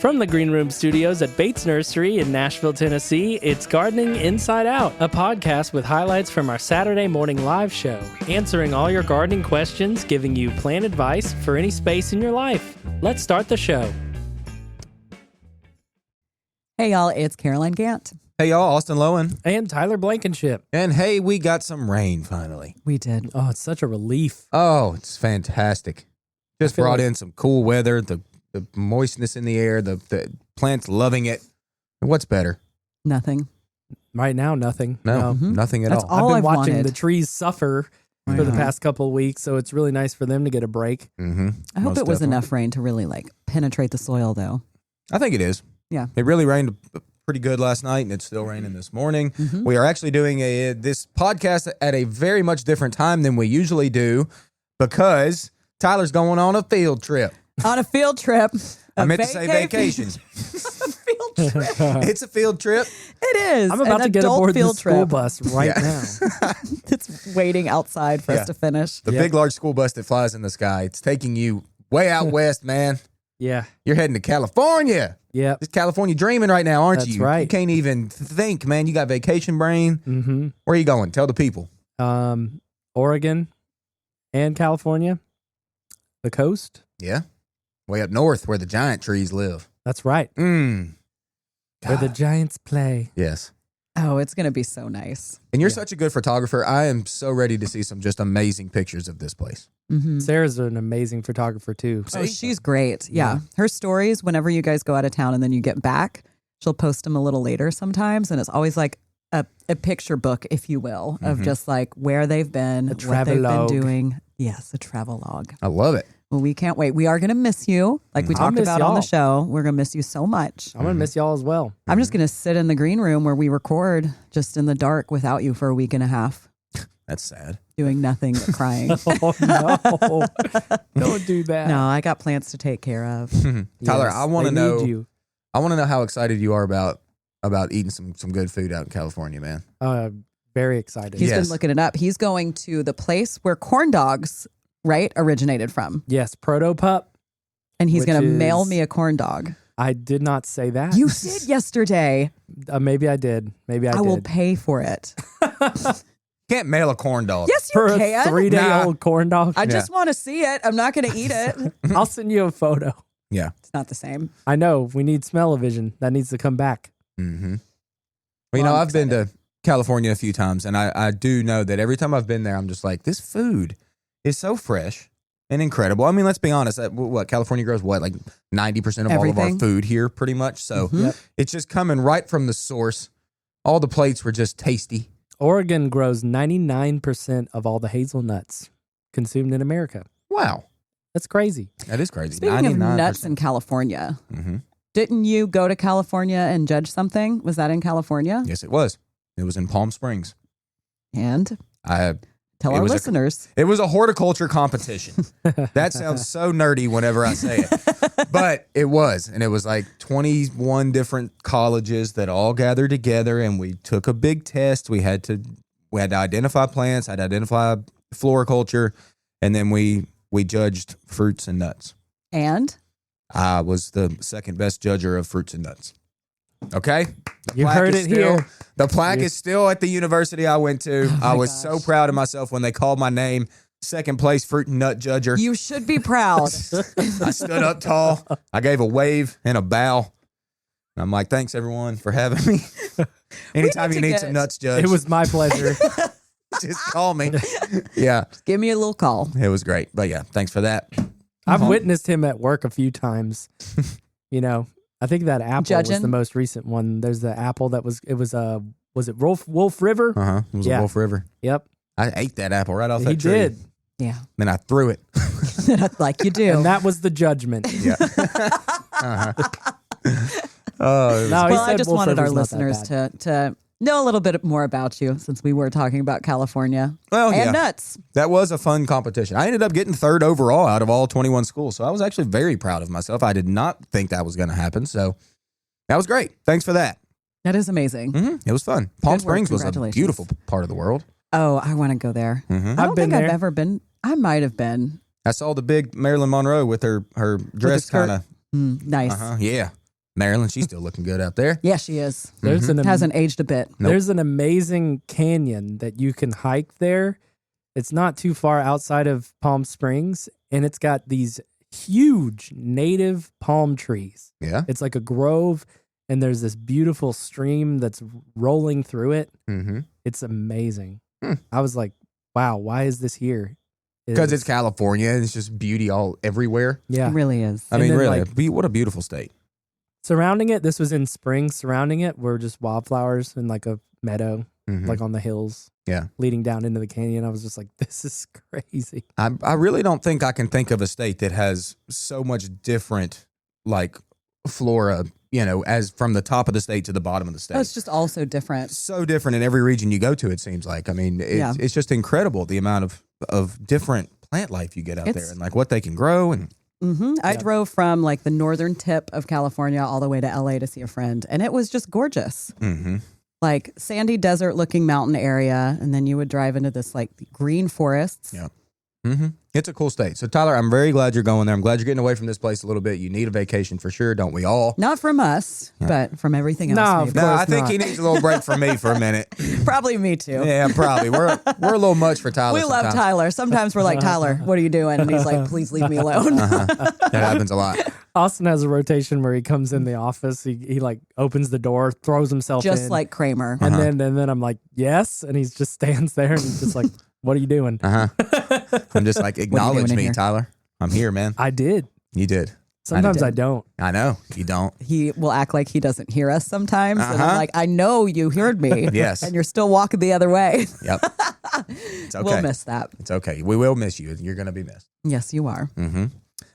From the Green Room Studios at Bates Nursery in Nashville, Tennessee, it's Gardening Inside Out, a podcast with highlights from our Saturday morning live show, answering all your gardening questions, giving you plant advice for any space in your life. Let's start the show. Hey, y'all, it's Caroline Gant. Hey, y'all, Austin Lowen. And Tyler Blankenship. And hey, we got some rain finally. We did. Oh, it's such a relief. Oh, it's fantastic. Just brought in some cool weather, the moistness in the air, the plants loving it. And what's better? Nothing. Right now, nothing. No, nothing at That's all. all I've been I've watching wanted. the trees suffer for the past couple of weeks, so it's really nice for them to get a break. Mm-hmm. I hope Most it was definitely. enough rain to really penetrate the soil, though. I think it is. Yeah. It really rained pretty good last night, and it's still raining this morning. Mm-hmm. We are actually doing this podcast at a very much different time than we usually do because Tyler's going on a field trip. On a field trip. I meant to say vacation. Field trip. It's a field trip. It is. I'm about an to get adult aboard the field school trip. bus right now. It's waiting outside for us to finish. The big, large school bus that flies in the sky. It's taking you way out west, man. Yeah. You're heading to California. Yep. It's California dreaming right now, aren't That's you? right. You can't even think, man. You got vacation brain. Mm-hmm. Where are you going? Tell the people. Oregon and California, the coast. Yeah. Way up north where the giant trees live. That's right. Where Where the giants play. Yes. Oh, it's going to be so nice. And you're such a good photographer. I am so ready to see some just amazing pictures of this place. Mm-hmm. Sarah's an amazing photographer, too. Oh, she's great. Yeah. Her stories, whenever you guys go out of town and then you get back, she'll post them a little later sometimes. And it's always like a picture book, if you will, of just like where they've been, what they've been travelogue. doing. Yes, a travelogue. I love it. Well, we can't wait. We are going to miss you. Like we I'll talked miss about on the y'all. show. We're going to miss you so much. I'm going to miss y'all as well. I'm just going to sit in the green room where we record just in the dark without you for a week and a half, That's sad. doing nothing but crying. Oh, no. Don't do that. No, I got plants to take care of. Tyler, Yes, I want to they know. need you. I want to know how excited you are about eating some good food out in California, man. Very excited. He's Yes. been looking it up. He's going to the place where corn dogs, right, originated from. Yes, Proto Pup. And he's Which going to is- mail me a corn dog. I did not say that. You did yesterday. Maybe I did. Maybe I I did. will pay for it. Can't mail a corn dog. Yes, you For a can. 3-day-old corn dog. I just want to see it. I'm not going to eat it. I'll send you a photo. Yeah. It's not the same. I know. We need smell-o-vision. That needs to come back. Mm-hmm. Well, Well, I'm I've been to California a few times, and I do know that every time I've been there, I'm just like, this food is so fresh and incredible. I mean, let's be honest. What California grows, like 90% of all of our Everything. food here, pretty much. So Yep. it's just coming right from the source. All the plates were just tasty. Oregon grows 99% of all the hazelnuts consumed in America. Wow. That's crazy. That is crazy. Speaking of 99%. nuts in California, Mm-hmm. didn't you go to California and judge something? Was that in California? Yes, it was. It was in Palm Springs. And tell It our was a- listeners. It was a horticulture competition. That sounds so nerdy whenever I say it. But it was. And it was like 21 different colleges that all gathered together, and we took a big test. We had to identify plants, had to identify floriculture, and then we judged fruits and nuts. And I was the second best judger of fruits and nuts. Okay? The You plaque heard is it here. The plaque is still at the university I went to. I was so gosh. proud of myself when they called my name second place fruit and nut judger. you should be proud. I stood up tall. I gave a wave and a bow. And I'm like, thanks everyone for having me. Anytime need you to need get- some nuts judged, It was my pleasure. just call me. Yeah, Give me a little call. it was great. But yeah, thanks for that. I've witnessed him at work a few times. You know, I think that apple was Judging? the most recent one. There's the apple that was it Wolf River? Uh-huh. It was Yeah. a Wolf River. Yep. I ate that apple right off He that tree. did. Yeah. Then I threw it. Like you do. And that was the judgment. Yeah. Uh-huh. Oh, it was No, he well, I said just Wolf wanted our River's not that listeners bad. to know a little bit more about you since we were talking about California well, and yeah. nuts. That was a fun competition. I ended up getting third overall out of all 21 schools. So I was actually very proud of myself. I did not think that was going to happen. So that was great. Thanks for that. That is amazing. It was fun. Palm Good work. Springs was a Congratulations. beautiful part of the world. Oh, I want to go there. Mm-hmm. I I've don't been think I've there. ever been. I might have been. I saw the big Marilyn Monroe with her dress skirt. kind of. Nice. Yeah. Marilyn, she's still looking good out there. Yeah, she is. There's Hasn't aged a bit. Nope. There's an amazing canyon that you can hike there. It's not too far outside of Palm Springs, and it's got these huge native palm trees. Yeah. It's like a grove, and there's this beautiful stream that's rolling through it. Mm-hmm. It's amazing. I was like, wow, why is this here? Because it's California and it's just beauty all everywhere. Yeah. It really is. I And mean, then, really, like- what a beautiful state. Surrounding it, this was in spring. Surrounding it were just wildflowers and like a meadow, Mhm. like on the hills. Yeah. Leading down into the canyon. I was just like, this is crazy. I really don't think I can think of a state that has so much different, like, flora, as from the top of the state to the bottom of the state. Oh, it's just all so different. So different in every region you go to, it seems like. I mean, it's just incredible the amount of different plant life you get out there and like what they can grow. And I drove from like the northern tip of California all the way to LA to see a friend, and it was just gorgeous. mm-hmm. Like sandy desert looking mountain area, and then you would drive into this like green forests. Yeah. Mm-hmm. It's a cool state. So Tyler, I'm very glad you're going there. I'm glad you're getting away from this place a little bit. You need a vacation for sure, don't we all? Not from us, but from everything else. No, maybe. of No, course I think not. he needs a little break from me for a minute. Probably me too. Yeah, probably. We're a little much for Tyler. We love sometimes. Tyler. Sometimes we're like, Tyler, what are you doing? And he's like, please leave me alone. That happens a lot. Austin has a rotation where he comes in the office. He like opens the door, throws himself in. Just like Kramer. And then I'm like, yes. And he just stands there and he's just like, what are you doing? I'm just like, acknowledge doing in me, here? Tyler. I'm here, man. I did. You did. Sometimes I don't. I know. You don't. He will act like he doesn't hear us sometimes. And I'm like, I know you heard me. Yes. And you're still walking the other way. Yep. It's okay. We'll miss that. It's okay. We will miss you. You're going to be missed. Yes, you are. Mm-hmm.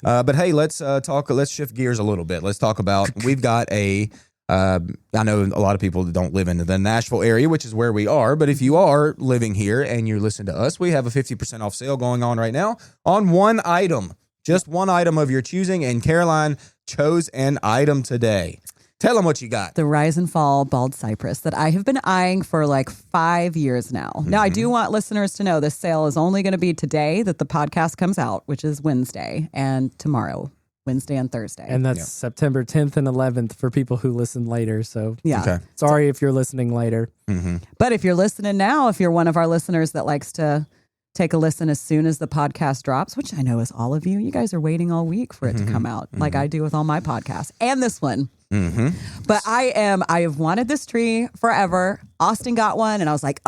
But hey, let's talk. Let's shift gears a little bit. Let's talk about. We've got a. I know a lot of people that don't live in the Nashville area, which is where we are. But if you are living here and you're listening to us, we have a 50% off sale going on right now on one item, just one item of your choosing. And Caroline chose an item today. Tell them what you got. The Rise and Fall bald cypress that I have been eyeing for like 5 years now. Now, I do want listeners to know this sale is only going to be today that the podcast comes out, which is Wednesday, and tomorrow, Wednesday and Thursday. And that's September 10th and 11th for people who listen later. So yeah. Okay. sorry if you're listening later. Mm-hmm. But if you're listening now, if you're one of our listeners that likes to take a listen as soon as the podcast drops, which I know is all of you, you guys are waiting all week for it to come out, like I do with all my podcasts and this one. Mm-hmm. But I have wanted this tree forever. Austin got one, and I was like,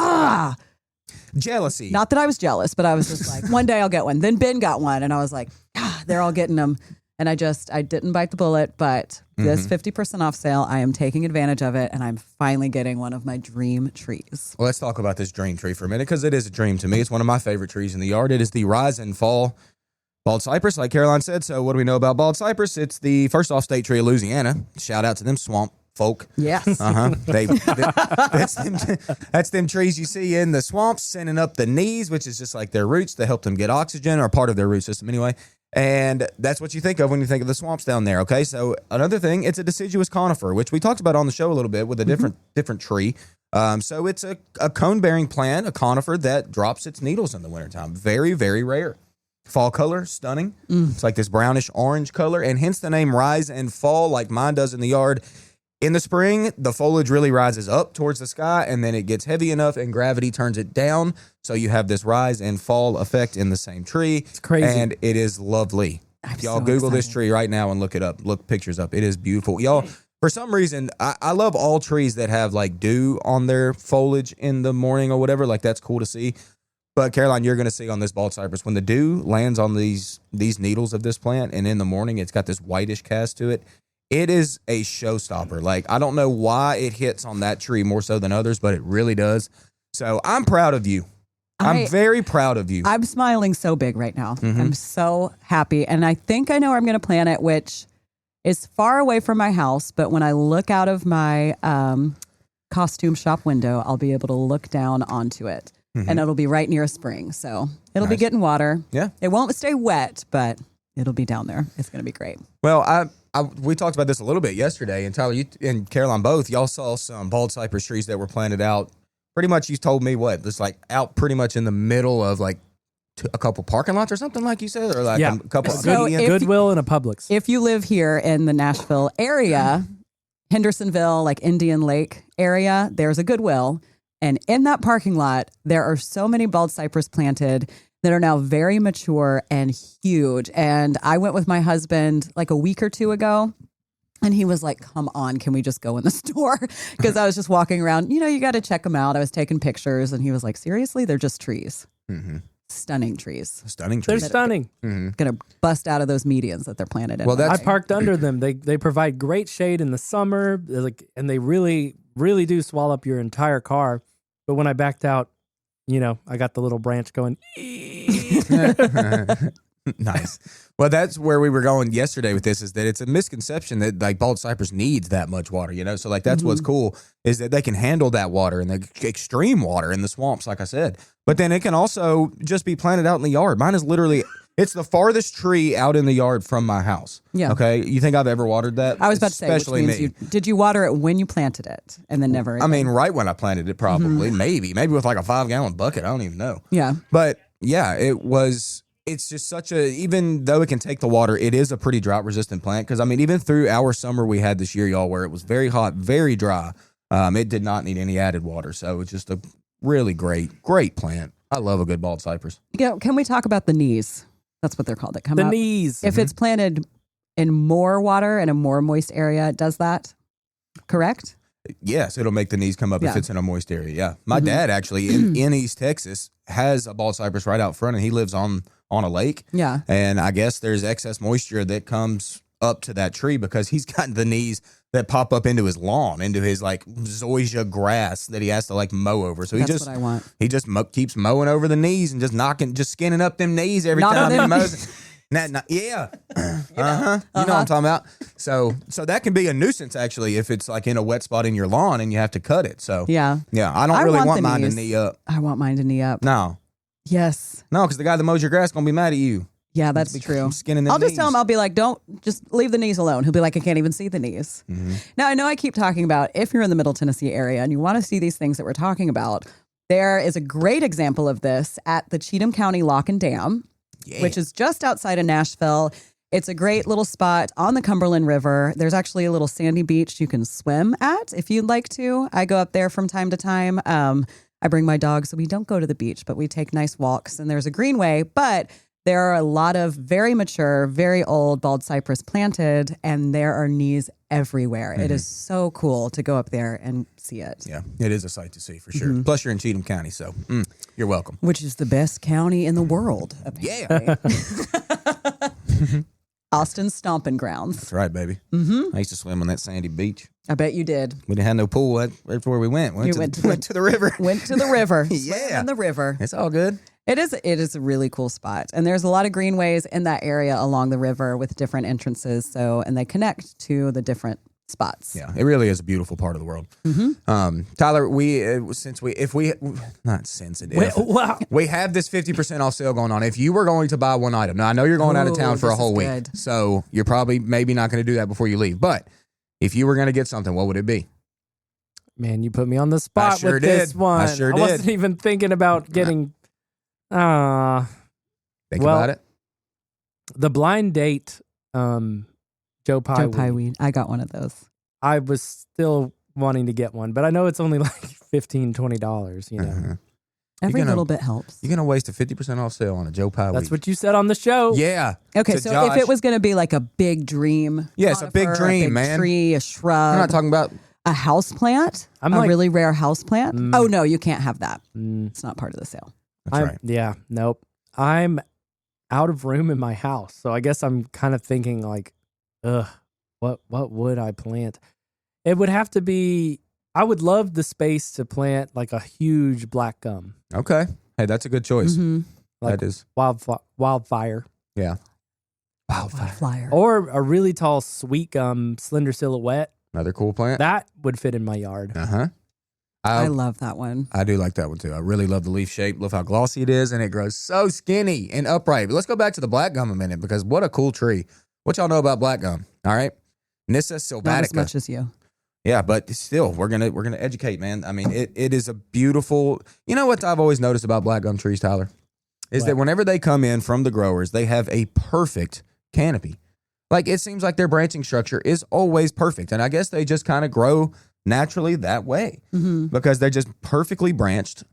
Jealousy. not that I was jealous, but I was just like, one day I'll get one. Then Ben got one, and I was like, they're all getting them. And I didn't bite the bullet, but this 50% off sale, I am taking advantage of it, and I'm finally getting one of my dream trees. Well, let's talk about this dream tree for a minute because it is a dream to me. It's one of my favorite trees in the yard. It is the Rise and Fall bald cypress, like Caroline said. So what do we know about bald cypress? It's the first off state tree of Louisiana. Shout out to them swamp folk. Yes. That's them trees you see in the swamps, sending up the knees, which is just like their roots to help them get oxygen, or part of their root system anyway. And that's what you think of when you think of the swamps down there. Okay, so another thing, it's a deciduous conifer, which we talked about on the show a little bit with a different tree. So it's a cone-bearing plant, a conifer that drops its needles in the wintertime. Very, very rare. Fall color, stunning. It's like this brownish orange color, and hence the name Rise and Fall, like mine does in the yard. In the spring, the foliage really rises up towards the sky, and then it gets heavy enough and gravity turns it down. So you have this rise and fall effect in the same tree. It's crazy. And it is lovely. Y'all Google this tree right now and look it up. Look pictures up. It is beautiful. Y'all, for some reason, I love all trees that have like dew on their foliage in the morning or whatever. Like, that's cool to see. But Caroline, you're going to see on this bald cypress, when the dew lands on these needles of this plant, and in the morning it's got this whitish cast to it, it is a showstopper. Like, I don't know why it hits on that tree more so than others, but it really does. So I'm proud of you. I'm very proud of you. I'm smiling so big right now. I'm so happy. And I think I know where I'm going to plant it, which is far away from my house. But when I look out of my costume shop window, I'll be able to look down onto it. And it'll be right near a spring. So it'll be getting water. Yeah. It won't stay wet, but it'll be down there. It's going to be great. Well, we talked about this a little bit yesterday, and Tyler, you and Caroline both, y'all saw some bald cypress trees that were planted out. Pretty much, you told me what? It's like out pretty much in the middle of like a couple parking lots or something, like you said, or like a couple So Goodyear? if- Goodwill and a Publix. If you live here in the Nashville area, Hendersonville, like Indian Lake area, there's a Goodwill. And in that parking lot, there are so many bald cypress planted that are now very mature and huge. And I went with my husband like a week or two ago. And he was like, come on, can we just go in the store? Because I was just walking around, you got to check them out. I was taking pictures. And he was like, seriously? They're just trees. Mm-hmm. Stunning trees. Stunning They're trees. stunning. Going to bust out of those medians that they're planted in. Well, I parked under them. They provide great shade in the summer, and they really, really do swallow up your entire car. But when I backed out, I got the little branch going. Nice. Well, that's where we were going yesterday with this, is that it's a misconception that like bald cypress needs that much water, So like that's what's cool, is that they can handle that water and the extreme water in the swamps, like I said. But then it can also just be planted out in the yard. Mine is literally, it's the farthest tree out in the yard from my house. Yeah. Okay. You think I've ever watered that? I was about to say, which means did you water it when you planted it and then never? I mean, right when I planted it, probably, maybe with like a 5-gallon bucket. I don't even know. Yeah. But yeah, it's just even though it can take the water, it is a pretty drought resistant plant. Because I mean, even through our summer we had this year, y'all, where it was very hot, very dry, it did not need any added water. So it's just a really great plant. I love a good bald cypress. Can we talk about the knees? That's what they're called. That come the up. knees. If it's planted in more water in a more moist area, it does that. Correct? Yes, it'll make the knees come up if it's in a moist area. Yeah. My dad actually in East Texas has a bald cypress right out front, and he lives on a lake. Yeah. And I guess there's excess moisture that comes up to that tree because he's got the knees that pop up into his lawn, into his like zoysia grass that he has to like mow over. So That's what I want. He just keeps mowing over the knees and just skinning up them knees every time he mows. Yeah. Uh-huh. You know what I'm talking about? So that can be a nuisance actually if it's like in a wet spot in your lawn and you have to cut it. So yeah. I don't really want mine to knee up. I want mine to knee up. No. Yes. No, because the guy that mows your grass is gonna be mad at you. Yeah, that's true. Skinning them I'll just knees. tell him, I'll be like, don't, just leave the knees alone. He'll be like, I can't even see the knees. Mm-hmm. Now, I know I keep talking about if you're in the Middle Tennessee area and you want to see these things that we're talking about, there is a great example of this at the Cheatham County Lock and Dam, which is just outside of Nashville. It's a great little spot on the Cumberland River. There's actually a little sandy beach you can swim at if you'd like to. I go up there from time to time. I bring my dog, so we don't go to the beach, but we take nice walks. And there's a greenway, but there are a lot of very mature, very old bald cypress planted, and there are knees everywhere. Mm-hmm. It is so cool to go up there and see it. Yeah, it is a sight to see for sure. Mm-hmm. Plus, you're in Cheatham County, so you're welcome. Which is the best county in the world, apparently. Yeah. Austin's stomping grounds. That's right, baby. Mm-hmm. I used to swim on that sandy beach. I bet you did. We didn't have no pool. That's where we went. Went to the river. Went to the river. Yeah. In the river. It's all good. It is a really cool spot. And there's a lot of greenways in that area along the river with different entrances. And they connect to the different spots. Yeah, it really is a beautiful part of the world. Mm-hmm. Tyler, we have this 50% off sale going on. If you were going to buy one item, now I know you're going out of town for a whole week, so you're probably maybe not going to do that before you leave. But if you were going to get something, what would it be? Man, you put me on the spot with this one. I sure did. I wasn't even thinking about getting. Think about it. The blind date, Joe Pie weed. I got one of those. I was still wanting to get one, but I know it's only like $15-$20. You know, every little bit helps. You're gonna waste a 50% off sale on a Joe Pie weed. That's what you said on the show. Yeah. Okay, so Josh, if it was gonna be like a big dream, it's a big dream, man. Tree, a shrub. I'm not talking about a house plant. A really rare house plant. Oh no, you can't have that. It's not part of the sale. That's right. Yeah, nope. I'm out of room in my house, so I guess I'm kind of thinking like, what would I plant? It would have to be. I would love the space to plant like a huge black gum. Okay, hey, that's a good choice. Mm-hmm. Like that is wildfire. Yeah, wildfire. Or a really tall sweet gum, slender silhouette. Another cool plant that would fit in my yard. I love that one. I do like that one too. I really love the leaf shape. Love how glossy it is, and it grows so skinny and upright. But let's go back to the black gum a minute because what a cool tree. What y'all know about black gum? All right, Nyssa sylvatica. Not as much as you. Yeah, but still, we're gonna educate, man. I mean, it is a beautiful. You know what I've always noticed about black gum trees, Tyler, is that whenever they come in from the growers, they have a perfect canopy. Like, it seems like their branching structure is always perfect. And I guess they just kind of grow naturally that way because they're just perfectly branched,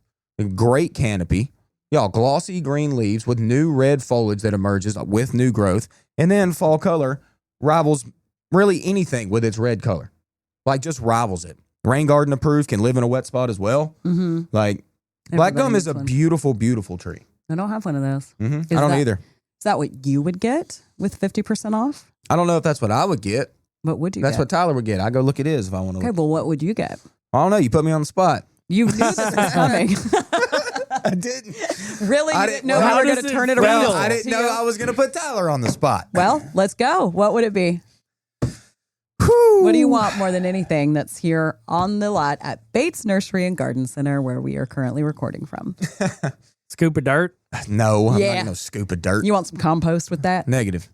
great canopy, y'all, glossy green leaves with new red foliage that emerges with new growth. And then fall color rivals really anything with its red color. Like, just rivals it. Rain garden approved, can live in a wet spot as well. Like, black gum is a beautiful, beautiful tree. I don't have one of those. I don't either. Is that what you would get with 50% off? I don't know if that's what I would get. What would you That's get? what Tyler would get. I go look at his if I want to Okay, look. well, what would you get? I don't know. You put me on the spot. You knew this was coming. I didn't. Really? You I didn't didn't- know well, how how we're going does to it turn it feel? around? I didn't know I was going to put Tyler on the spot. Well, let's go. What would it be? What do you want more than anything that's here on the lot at Bates Nursery and Garden Center, where we are currently recording from? Scoop of dirt. No, I'm Yeah. not going to scoop of dirt. You want some compost with that? Negative.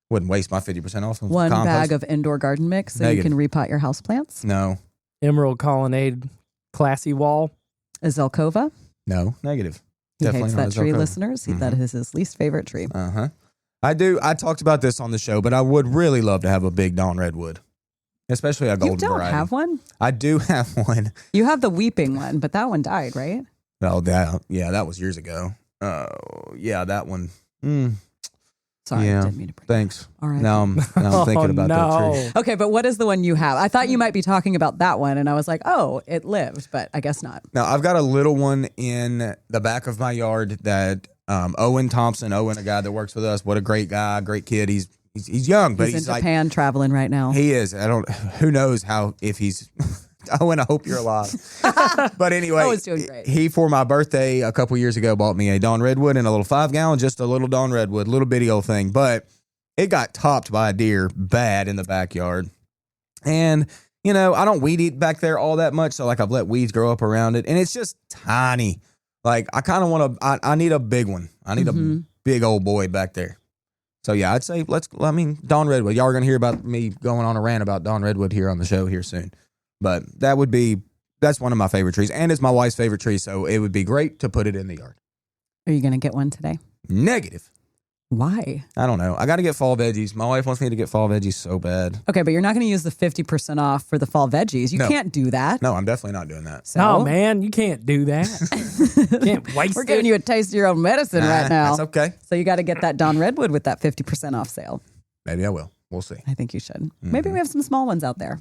Wouldn't waste my 50% off on One compost. bag of indoor garden mix so Negative. you can repot your houseplants. No, Emerald colonnade. Classy wall. A Zelkova. no, negative. He Definitely hates not that a tree, Zelkova. listeners. That is his least favorite tree. Uh-huh. I talked about this on the show, but I would really love to have a big Dawn Redwood, especially a golden You don't variety. have one? I do have one. You have the weeping one, but that one died, right? Oh, yeah, that was years ago. Oh, yeah, that one. Sorry, Yeah. I didn't mean to bring Thanks. All right. Now I'm thinking about that tree. Okay, but what is the one you have? I thought you might be talking about that one, and I was like, oh, it lived, but I guess not. Now, I've got a little one in the back of my yard that Owen Thompson, a guy that works with us, what a great guy, great kid. He's young, but He's in like, Japan traveling right now. he is. Who knows if he's, Owen, I hope you're alive. But anyway, Owen's doing great. He, for my birthday a couple years ago, bought me a Dawn Redwood in a little 5-gallon, just a little Dawn Redwood, little bitty old thing. But it got topped by a deer bad in the backyard. And, I don't weed eat back there all that much. So, like, I've let weeds grow up around it. And it's just tiny. Like, I kind of want to, I need a big one. I need a big old boy back there. So, yeah, I'd say Dawn Redwood. Y'all are going to hear about me going on a rant about Dawn Redwood here on the show here soon. But that's one of my favorite trees. And it's my wife's favorite tree. So, it would be great to put it in the yard. Are you going to get one today? Negative. Why? I don't know. I got to get fall veggies. My wife wants me to get fall veggies so bad. Okay, but you're not going to use the 50% off for the fall veggies. You No. can't do that. No, I'm definitely not doing that. So, Oh, man, you can't do that. Can't waste we're giving you a taste of your own medicine right now. That's okay. So you got to get that Dawn Redwood with that 50% off sale. Maybe I will. We'll see. I think you should. Maybe we have some small ones out there.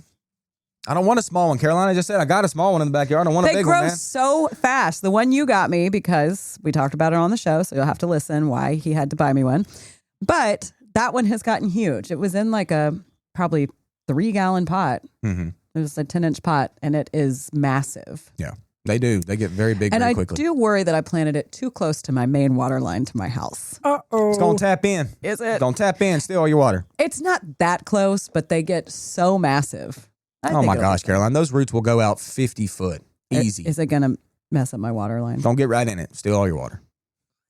I don't want a small one. Carolina just said I got a small one in the backyard. I don't want a They big grow one, man. so fast. The one you got me, because we talked about it on the show, so you'll have to listen why he had to buy me one. But that one has gotten huge. It was in like a probably 3-gallon pot. Mm-hmm. It was a 10-inch pot, and it is massive. Yeah, they do. They get very big And very I quickly. do worry that I planted it too close to my main water line to my house. Uh-oh. It's going to tap in. Is it? It's going to tap in, steal all your water. It's not that close, but they get so massive. I Oh, think my it'll gosh, be Caroline. Those roots will go out 50 foot. fine. Easy. Is it going to mess up my water line? Don't get right in it. Steal all your water.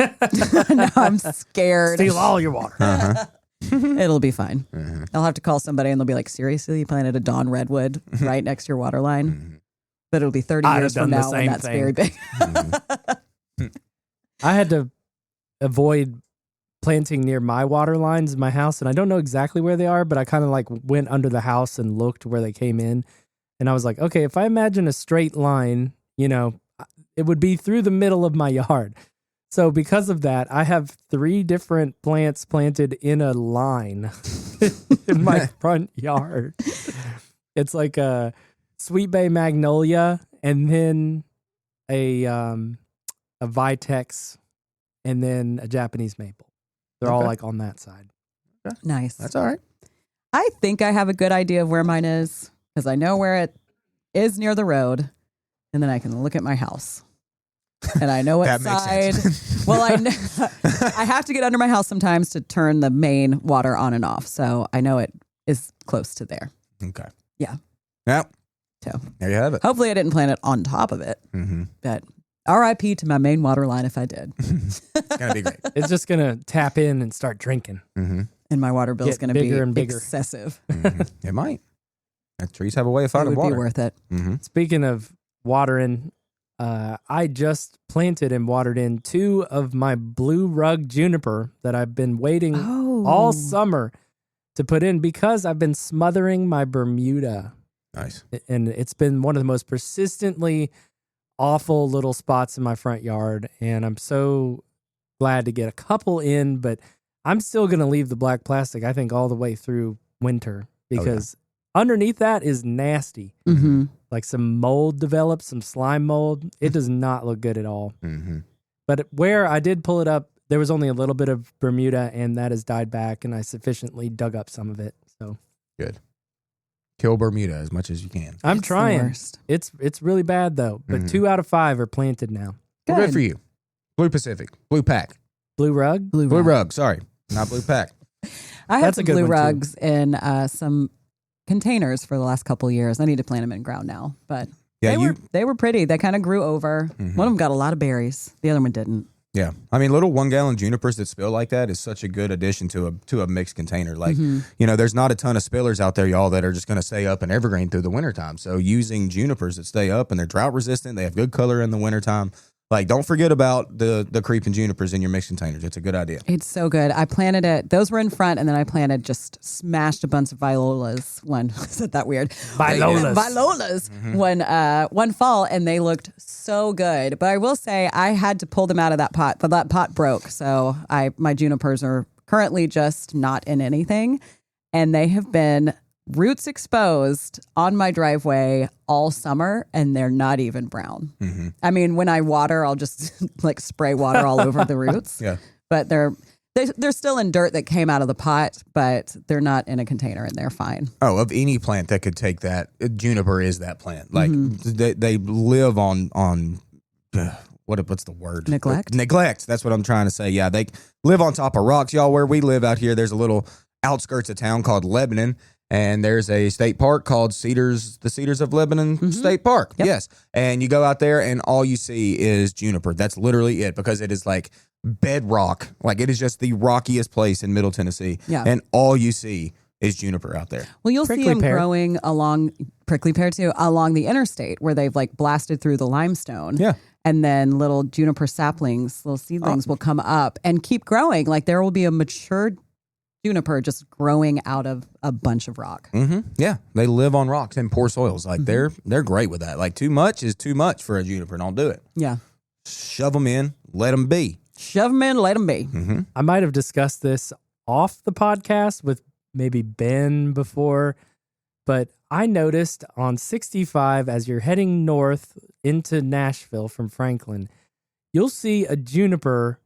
No, I'm scared. Steal all your water. Uh-huh. It'll be fine. I'll have to call somebody and they'll be like, seriously, you planted a Dawn Redwood right next to your water line? But it'll be 30 I'd have years done from the now when same that's thing. very big. I had to avoid planting near my water lines in my house, and I don't know exactly where they are, but I kind of like went under the house and looked where they came in. And I was like, okay, if I imagine a straight line, it would be through the middle of my yard. So because of that, I have 3 different plants planted in a line in my front yard. It's like a sweet bay magnolia, and then a vitex, and then a Japanese maple. They're all Okay. like on that side. Nice. That's all right. I think I have a good idea of where mine is because I know where it is near the road, and then I can look at my house. And I know what That makes side. sense. Well, I have to get under my house sometimes to turn the main water on and off. So I know it is close to there. Okay. Yeah. Yep. So There you have it. hopefully I didn't plant it on top of it. Mm-hmm. But RIP to my main water line if I did. It's going to be great. It's just going to tap in and start drinking. Mm-hmm. And my water bill is Get going to be bigger and bigger. excessive. Mm-hmm. It might. Trees have a way of It finding would water. be worth it. Mm-hmm. Speaking of watering, I just planted and watered in 2 of my blue rug juniper that I've been waiting all summer to put in because I've been smothering my Bermuda. Nice. And it's been one of the most persistently awful little spots in my front yard. And I'm so glad to get a couple in, but I'm still going to leave the black plastic, I think, all the way through winter because underneath that is nasty. Mm-hmm. Like some mold develops, some slime mold. It does not look good at all. Mm-hmm. But where I did pull it up, there was only a little bit of Bermuda, and that has died back, and I sufficiently dug up some of it. So good. Kill Bermuda as much as you can. I'm It's the trying. worst. It's really bad though. But 2 out of 5 are planted now. Well, good for you. Blue Pacific. Blue Pack. Blue rug. Blue rug. Sorry. Not Blue Pack. I had That's a some good blue one, too. rugs in some containers for the last couple years. I need to plant them in ground now, but Yeah, they were pretty. They kind of grew over. Mhm. One of them got a lot of berries. The other one didn't. Yeah, I mean, little 1 gallon junipers that spill like that is such a good addition to a mixed container. Like, there's not a ton of spillers out there, y'all, that are just going to stay up and evergreen through the wintertime. So using junipers that stay up and they're drought resistant, they have good color in the wintertime. Like, don't forget about the creeping junipers in your mixed containers. It's a good idea. It's so good. I planted it. Those were in front, and then I planted smashed a bunch of violas. Isn't that weird? Violas. One fall, and they looked so good. But I will say I had to pull them out of that pot. But that pot broke, so my junipers are currently just not in anything, and they have been roots exposed on my driveway all summer, and they're not even brown. Mm-hmm. I mean, when I water, I'll just like spray water all over the roots. Yeah. But they're still in dirt that came out of the pot, but they're not in a container, and they're fine. Oh, of any plant that could take that, juniper is that plant. Like, they live on what's the word? Neglect? Neglect. That's what I'm trying to say. Yeah, they live on top of rocks. Y'all, where we live out here, there's a little outskirts of town called Lebanon. And there's a state park called the Cedars of Lebanon State Park. Yep. Yes. And you go out there and all you see is juniper. That's literally it because it is like bedrock. Like it is just the rockiest place in Middle Tennessee. Yeah. And all you see is juniper out there. Well, you'll see Prickly them pear. growing along prickly pear too, along the interstate where they've like blasted through the limestone. Yeah. And then little juniper saplings, little seedlings will come up and keep growing. Like there will be a mature juniper just growing out of a bunch of rock. Mm-hmm. Yeah. They live on rocks and poor soils. Like they're great with that. Like too much is too much for a juniper. Don't do it. Yeah. Shove them in. Let them be. Shove them in, let them be. Mm-hmm. I might have discussed this off the podcast with maybe Ben before, but I noticed on 65 as you're heading north into Nashville from Franklin, you'll see a juniper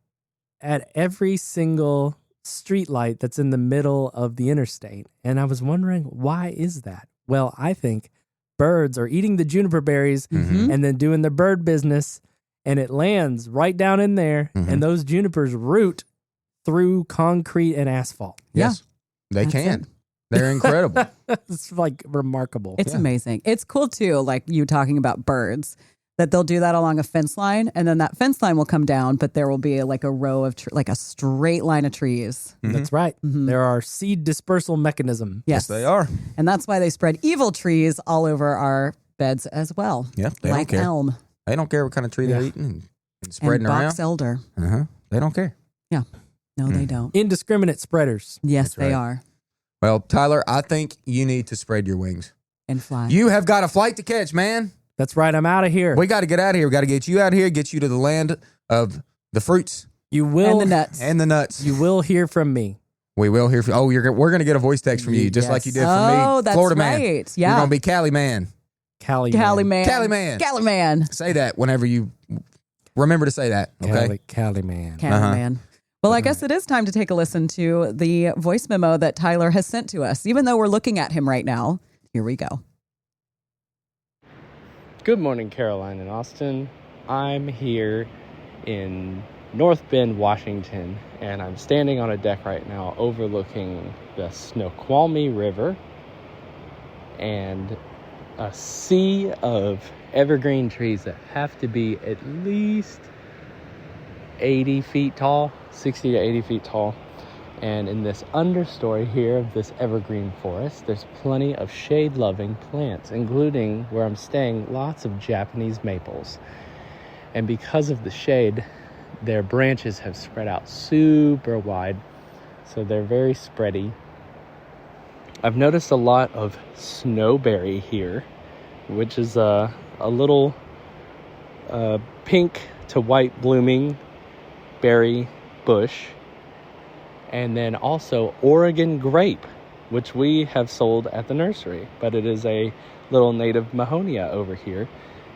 at every single street light that's in the middle of the interstate. And I was wondering, why is that? Well, I think birds are eating the juniper berries and then doing their bird business, and it lands right down in there, and those junipers root through concrete and asphalt. Yes. They That's can. it. They're incredible. It's like remarkable. It's amazing. It's cool too, like you talking about birds, that they'll do that along a fence line, and then that fence line will come down, but there will be like a row of, like a straight line of trees. That's right. There are seed dispersal mechanism. Yes, They are. And that's why they spread evil trees all over our beds as well. Yep. They like don't care. elm They don't care what kind of tree they're eating and spreading and around. box elder. They don't care. Yeah. No, they don't. Indiscriminate spreaders. Yes, right. they are. Well, Tyler, I think you need to spread your wings. And fly. You have got a flight to catch, man. That's right. I'm out of here. We got to get out of here. We got to get you out of here, get you to the land of the fruits You will and the nuts. and the nuts. You will hear from me. We will hear from we're going to get a voice text from you, just like you did from me. Oh, that's Florida right. man. Yeah. You're going to be Cali man. Cali Cali man. Cali man. Cali man. Say that whenever you remember to say that, okay? Cali man. Cali man. Well, I guess it is time to take a listen to the voice memo that Tyler has sent to us. Even though we're looking at him right now, here we go. Good morning, Caroline and Austin. I'm here in North Bend, Washington, and I'm standing on a deck right now overlooking the Snoqualmie River and a sea of evergreen trees that have to be at least 80 feet tall, 60 to 80 feet tall. And in this understory here of this evergreen forest, there's plenty of shade-loving plants, including, where I'm staying, lots of Japanese maples. And because of the shade, their branches have spread out super wide, so they're very spready. I've noticed a lot of snowberry here, which is a little pink to white blooming berry bush. And then also Oregon grape, which we have sold at the nursery. But it is a little native Mahonia over here.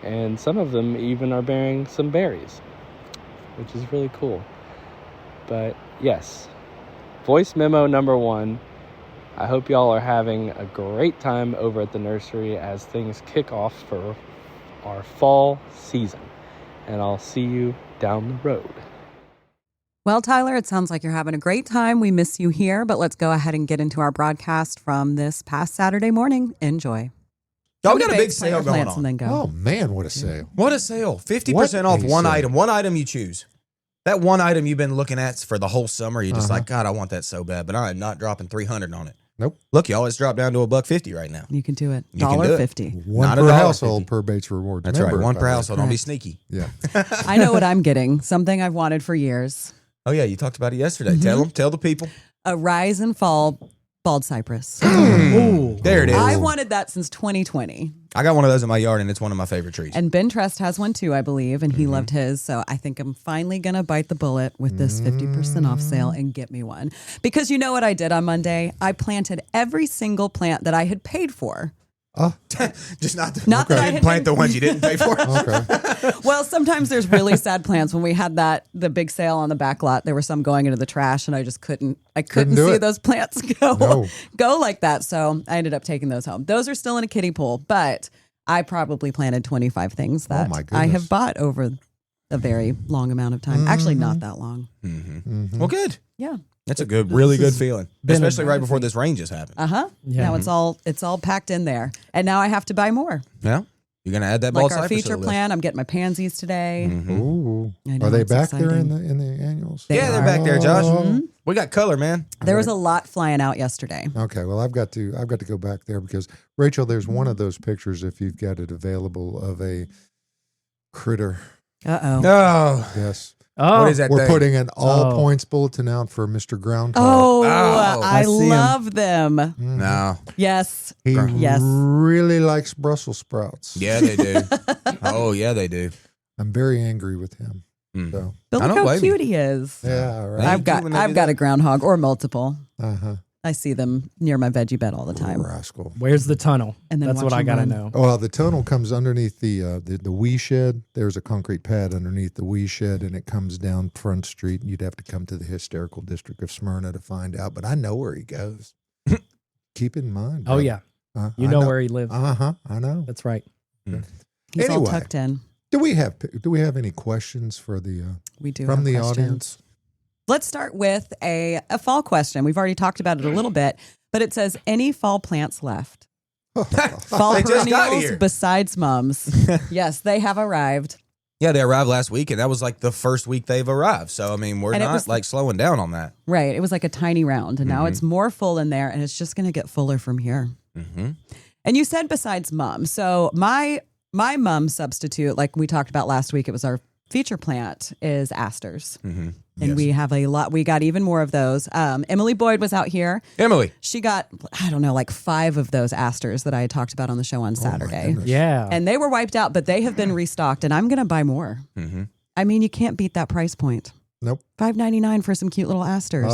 And some of them even are bearing some berries, which is really cool. But yes, voice memo number 1. I hope y'all are having a great time over at the nursery as things kick off for our fall season. And I'll see you down the road. Well, Tyler, it sounds like you're having a great time. We miss you here, but let's go ahead and get into our broadcast from this past Saturday morning. Enjoy. Y'all got a big sale going on. And then go. Oh, man, what a sale. What a sale. 50% off one item. One item you choose. That one item you've been looking at for the whole summer, you're just like, God, I want that so bad, but I'm not dropping $300 on it. Nope. Look, y'all, it's dropped down to $1.50 right now. You can do it. You can do it. $1.50. One Not per $1.50. household per Bates Rewards. That's member, right. One by per the way. household. Don't be sneaky. Yeah. I know what I'm getting. Something I've wanted for years. Oh, yeah, you talked about it yesterday. Tell the people. A rise and fall bald cypress. Ooh. There it is. I wanted that since 2020. I got one of those in my yard, and it's one of my favorite trees. And Ben Trest has one too, I believe, and he loved his. So I think I'm finally going to bite the bullet with this 50% off sale and get me one. Because you know what I did on Monday? I planted every single plant that I had paid for. Just not Not that I didn't had plant been- the ones you didn't pay for. Okay. Well, sometimes there's really sad plants. When we had the big sale on the back lot, there were some going into the trash, and I just couldn't do see it. those plants go No. go like that. So I ended up taking those home. Those are still in a kiddie pool, but I probably planted 25 things that my I goodness. have bought over a very long amount of time. Actually, not that long. Well, good. Yeah. That's a really good feeling, been a especially right before this rain just happened. Yeah. Now it's all packed in there, and now I have to buy more. Yeah, you're gonna add that Like bald our cypress to feature the list. plan, I'm getting my pansies today. Ooh. I know, Are they it's back there exciting. in the annuals? They Yeah, they're are. back there, Josh. Oh. We got color, man. There was a lot flying out yesterday. Okay, well, I've got to go back there because Rachel, there's one of those pictures if you've got it available of a critter. Uh-oh. No, Yes, Oh, what is that we're thing? putting an all Oh. points bulletin out for Mr. Groundhog. Oh, Oh, I I see 'em. love them. No. Yes. He Yes. really likes Brussels sprouts. Yeah, they do. Oh, yeah, they do. I'm very angry with him. Mm. So But I look don't how blame cute he is. yeah, all right. Thank I've you got when they do I've got that. a groundhog or multiple. Uh-huh. I see them near my veggie bed all the time. Rascal. where's the tunnel? And then That's watch what I them gotta run. know. Oh, well, the tunnel comes underneath the wee shed. There's a concrete pad underneath the wee shed, and it comes down Front Street. You'd have to come to the hysterical district of Smyrna to find out, but I know where he goes. Keep in mind. Oh, yeah. You I know where he lives. I know. That's right. He's all Anyway. tucked in. Do we have any questions for the We do from have the questions. audience? Let's start with a fall question. We've already talked about it a little bit, but it says any fall plants left? Fall They just got perennials here. besides mums. Yes, they have arrived. Yeah, they arrived last week, and that was like the first week they've arrived. So, I mean, we're And it not was- like slowing down on that. Right. It was like a tiny round, and now it's more full in there, and it's just going to get fuller from here. Mm-hmm. And you said besides mum. So my mum substitute, like we talked about last week, it was our feature plant, is asters. Mm-hmm. And we have a lot. We got even more of those. Emily Boyd was out here. Emily. She got, I don't know, like 5 of those asters that I had talked about on the show on Saturday. goodness. Yeah. And they were wiped out, but they have been restocked, and I'm going to buy more. Mm-hmm. I mean, you can't beat that price point. Nope. $5.99 for some cute little asters.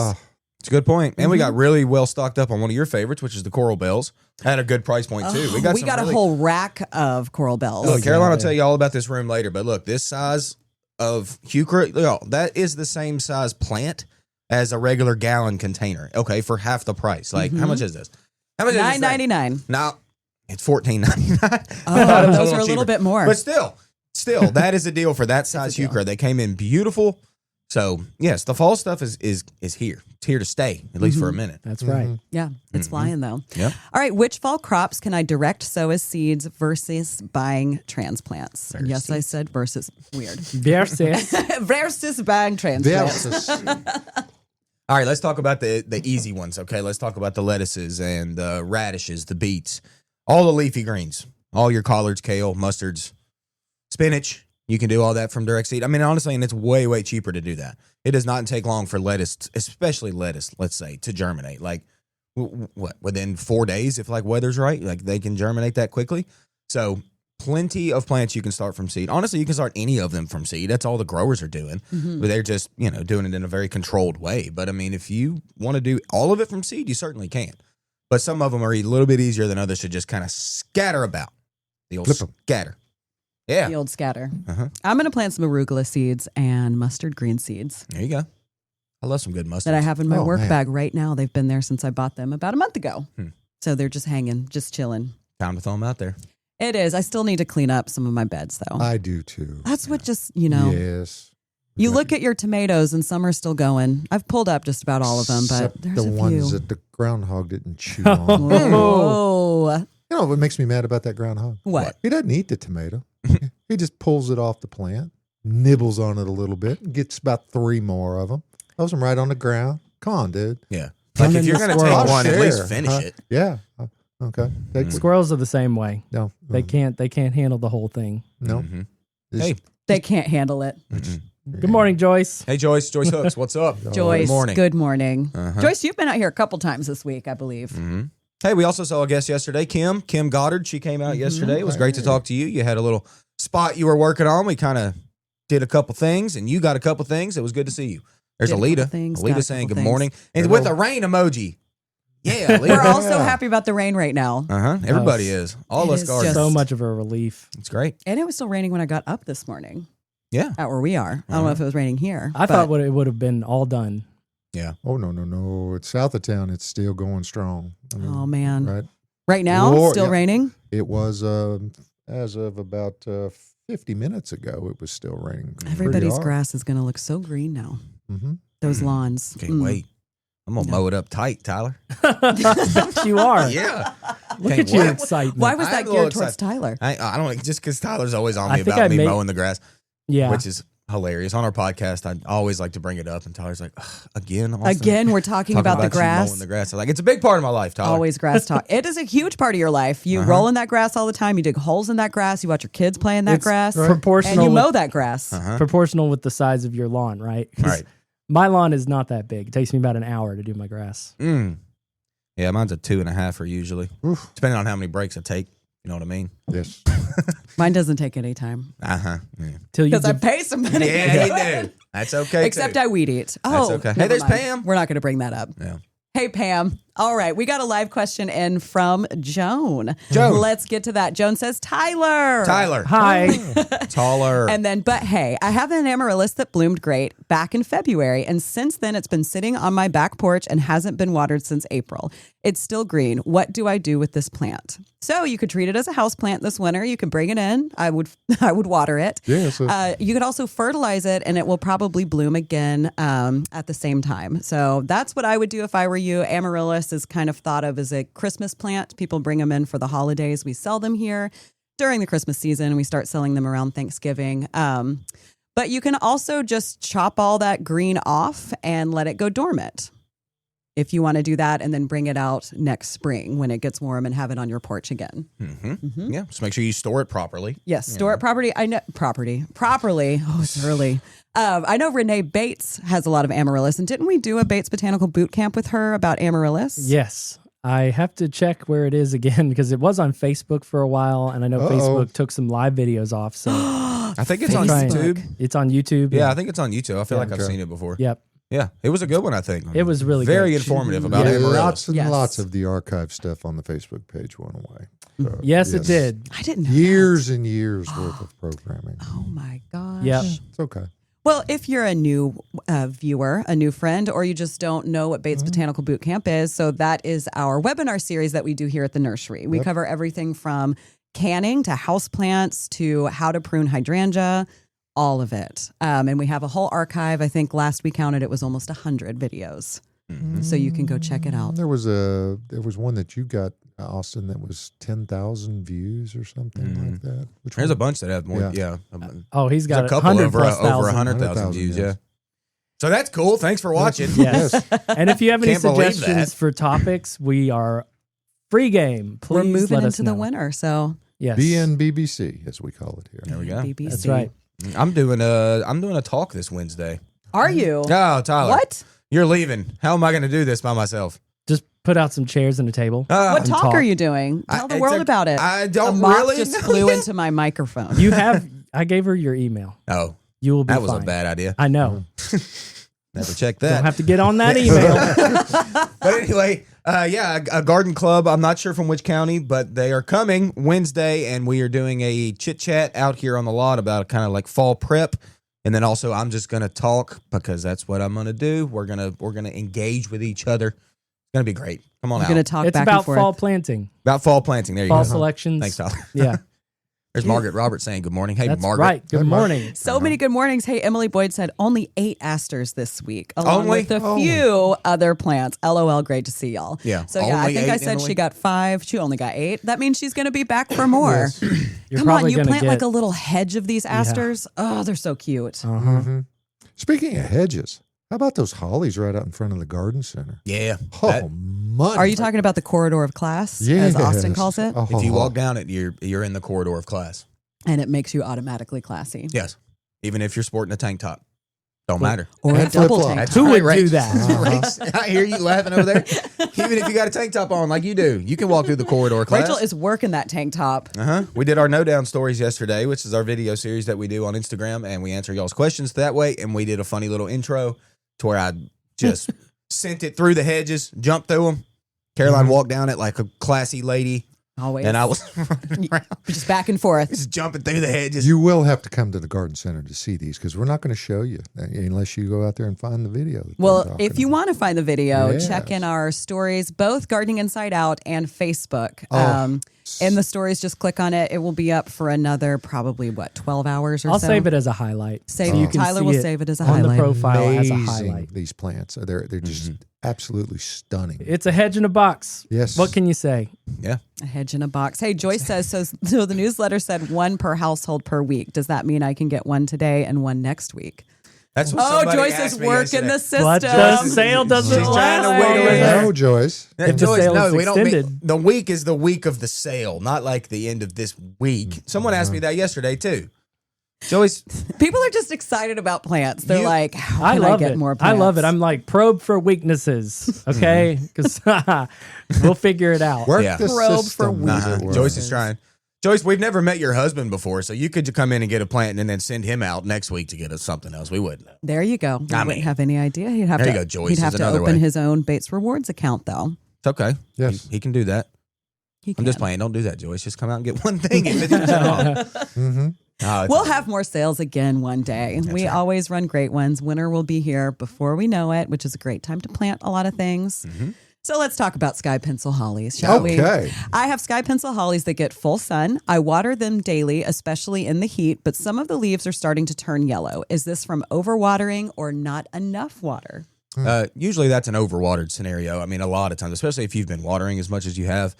It's a good point. And we got really well stocked up on one of your favorites, which is the coral bells. At a good price point, too. We some got a really- whole rack of coral bells. Look, Caroline will tell you all about this room later, but look, this size of heuchera, that is the same size plant as a regular gallon container. Okay, for half the price. Like, how much is this? How much is this thing? $9.99. No, it's $14.99. Oh, those are a little bit more. But still, that is a deal for that size deal. heuchera. They came in beautiful. So yes, the fall stuff is here. It's here to stay, at least for a minute. That's right. Yeah, it's flying though. Yep. All right, which fall crops can I direct sow as seeds versus buying transplants? And yes, I said versus. Weird. Versus. Versus buying transplants. Versus. All right, let's talk about the easy ones. Okay, let's talk about the lettuces and the radishes, the beets, all the leafy greens, all your collards, kale, mustards, spinach. You can do all that from direct seed. I mean, honestly, and it's way, way cheaper to do that. It does not take long for lettuce, especially lettuce, let's say, to germinate. Like, within 4 days if like weather's right. Like they can germinate that quickly. So plenty of plants you can start from seed. Honestly, you can start any of them from seed. That's all the growers are doing. But they're just, doing it in a very controlled way. But I mean, if you want to do all of it from seed, you certainly can. But some of them are a little bit easier than others to just kind of scatter about. The old scatter. Yeah. The old scatter. I'm going to plant some arugula seeds and mustard green seeds. There you go. I love some good mustard. That I have in my work bag right now. They've been there since I bought them about a month ago. So they're just hanging, just chilling. Time to throw them out there. It is. I still need to clean up some of my beds, though. I do too. That's what just, Yes. You look at your tomatoes and some are still going. I've pulled up just about all of them, but Except there's the a few. ones that the groundhog didn't chew on. Oh. You know what makes me mad about that groundhog? What? He doesn't eat the tomato. He just pulls it off the plant, nibbles on it a little bit, and gets about 3 more of them. Throws them right on the ground. Come on, dude. Yeah. Like if you're going to take one, at least finish it. Yeah. Okay. Squirrels are the same way. No. They can't handle the whole thing. No. Hey. They can't handle it. Good morning, Joyce. Hey, Joyce Hooks, what's up? Joyce, Good morning. good morning. Joyce, you've been out here a couple times this week, I believe. Hey, we also saw a guest yesterday, Kim Goddard. She came out yesterday. It was great to talk to you. You had a little spot you were working on. We kind of did a couple things, and you got a couple things. It was good to see you. There's Alita. Alita saying good morning. And with a rain emoji. Yeah, Alita. We're all so happy about the rain right now. Everybody is. All us gardeners. So much of a relief. It's great. And it was still raining when I got up this morning. Yeah. Out where we are. I don't know if it was raining here. I thought it would have been all done. Yeah. Oh, no. It's south of town. It's still going strong. I mean, oh, man. Right now, still raining? It was, as of about 50 minutes ago, it was still raining. Everybody's grass is going to look so green now. Those lawns. Can't wait. I'm going to mow it up tight, Tyler. You are. Yeah. Look at your excitement. Why was that geared towards Tyler? I don't just because Tyler's always on me about me mowing the grass. Yeah. Which is hilarious. On our podcast, I always like to bring it up, and Tyler's like, again, Austin? Again, we're talking about the grass. Mowing the grass. I'm like, it's a big part of my life, Tyler. Always grass talk. It is a huge part of your life. You roll in that grass all the time. You dig holes in that grass. You watch your kids play in that grass. Proportional. And you mow that grass. Proportional with the size of your lawn, right? Right. My lawn is not that big. It takes me about an hour to do my grass. Yeah, mine's a 2.5 usually. Oof. Depending on how many breaks I take. You know what I mean? Yes. Mine doesn't take any time. Because I pay some money. Yeah, you do. That's okay. Except I weed eat. Oh, that's okay. Hey, there's mind. Pam. We're not going to bring that up. Yeah. Hey, Pam. All right. We got a live question in from Joan. Joan. Let's get to that. Joan says, Tyler. Hi. Taller. And then, but hey, I have an amaryllis that bloomed great back in February. And since then, it's been sitting on my back porch and hasn't been watered since April. It's still green. What do I do with this plant? So you could treat it as a house plant this winter. You can bring it in. I would water it. Yeah, you could also fertilize it and it will probably bloom again at the same time. So that's what I would do if I were you. Amaryllis is kind of thought of as a Christmas plant. People bring them in for the holidays. We sell them here during the Christmas season. We start selling them around Thanksgiving. But you can also just chop all that green off and let it go dormant if you want to do that, and then bring it out next spring when it gets warm and have it on your porch again. Yeah, just make sure you store it properly. Yes, store it properly. I know properly. Oh, it's early. I know Renee Bates has a lot of amaryllis, and didn't we do a Bates Botanical Boot Camp with her about amaryllis? Yes. I have to check where it is again because it was on Facebook for a while, and I know Facebook took some live videos off. So I think it's on YouTube. It's on YouTube. Yeah, I think it's on YouTube. I feel like I've seen it before. Yep. Yeah, it was a good one, I think. It was really very good. informative about Yeah, amaryllis. lots and lots of the archive stuff on the Facebook page went away. So, yes, it did. I didn't know years and years worth of programming. Oh my gosh. Yep. It's okay. Well, if you're a new viewer, a new friend, or you just don't know what Bates Botanical Boot Camp is, so that is our webinar series that we do here at the nursery. We cover everything from canning to houseplants to how to prune hydrangea, all of it. And we have a whole archive. I think last we counted, it was almost 100 videos. So you can go check it out. There was one that you got, Austin, that was 10,000 views or something like that. There's a bunch that have more. Yeah. Oh, he's got a couple 100 over plus 100,000 views. Yeah. So that's cool. Thanks for watching. Yes. And if you have any Can't believe suggestions that. for topics, we are free game. Please We're moving let us into the know. winter, so Yes. BNBBC, as we call it here. There we go. BBC. That's right. I'm doing a talk this Wednesday. Are you? Oh, Tyler. What? You're leaving. How am I going to do this by myself? Just put out some chairs and a table. What and talk are you doing? Tell the world about it. I don't a moth really just know flew yet. into my microphone. I gave her your email. Oh, You will be that was fine. a bad idea. I know. Never checked Don't that. have to get on that email. But anyway, a garden club. I'm not sure from which county, but they are coming Wednesday, and we are doing a chit chat out here on the lot about kind of like fall prep. And then also, I'm just gonna talk because that's what I'm gonna do. We're gonna engage with each other. It's gonna be great. Come on We're out. going to talk It's back about and forth. fall planting, About fall planting. There you fall go. selections. Thanks, Tyler. Yeah, There's Margaret Roberts saying good morning. Hey, that's Margaret. right. Good Hey, Mark. morning. So many good mornings. Hey, Emily Boyd said only 8 asters this week, along Only? with a few other plants. LOL, great to see y'all. Yeah, So yeah, I only think 8, I said Emily? she got 5. She only got 8. That means she's going to be back for more. Yes. You're Come on, probably you gonna plant get, like a little hedge of these asters. Oh, they're so cute. Mhm. Speaking of hedges, how about those hollies right out in front of the garden center? Yeah. Oh, That- money. Are you talking about the corridor of class, Yes. as Austin calls it? Oh, if you walk down it, you're in the corridor of class. And it makes you automatically classy. Yes. Even if you're sporting a tank top. Don't matter. Or a And double flip-flop. tank. Who would right, do Rach. that? Rach, I hear you laughing over there. Even if you got a tank top on like you do, you can walk through the corridor class. Rachel is working that tank top. We did our No Down Stories yesterday, which is our video series that we do on Instagram, and we answer y'all's questions that way. And we did a funny little intro to where I just sent it through the hedges, jumped through them. Caroline walked down it like a classy lady, Always. and I was running around, Just back and forth. just jumping through the hedges. You will have to come to the garden center to see these because we're not going to show you unless you go out there and find the video. that Well, they're talking if you about. want to find the video, Yes. check in our stories, both Gardening Inside Out and Facebook. Oh. In the stories, just click on it. It will be up for another probably, 12 hours or I'll so? save it as a highlight. Save so you it. can Tyler see will it save it as a on highlight. the profile as a Amazing, highlight. these plants. They're just absolutely stunning. It's a hedge in a box. Yes. What can you say? Yeah. A hedge in a box. Hey, Joyce says, so the newsletter said 1 per household per week. Does that mean I can get 1 today and 1 next week? That's what Oh, somebody Joyce asked is me working the yesterday. But the system. sale doesn't She's trying last to wiggle long it enough. No, Joyce. Yeah, If the Joyce, sale no, is we don't mean, extended. the week is the week of the sale, not like the end of this week. Someone asked me that yesterday too. Joyce, People are just excited about plants. They're You- like, how I can love I get it. more I plants? love it. I'm like, probe for weaknesses, okay? Because we'll figure it out. Work Yeah. the Probe system. for as it were. Joyce is trying. Joyce, we've never met your husband before, so you could come in and get a plant and then send him out next week to get us something else. We wouldn't know. There you go. I mean, wouldn't have any idea. He'd have there to. you go, Joyce, He'd have is to another open way. his own Bates Rewards account, though. It's okay. Yes. He can do that. He I'm just can. playing. Don't do that, Joyce. Just come out and get one thing. And 50% off. No, it's We'll okay. have more sales again one day. We always run great ones. Winter will be here before we know it, which is a great time to plant a lot of things. So let's talk about sky pencil hollies, shall we? Okay. I have sky pencil hollies that get full sun. I water them daily, especially in the heat, but some of the leaves are starting to turn yellow. Is this from overwatering or not enough water? Usually that's an overwatered scenario. I mean, a lot of times, especially if you've been watering as much as you have,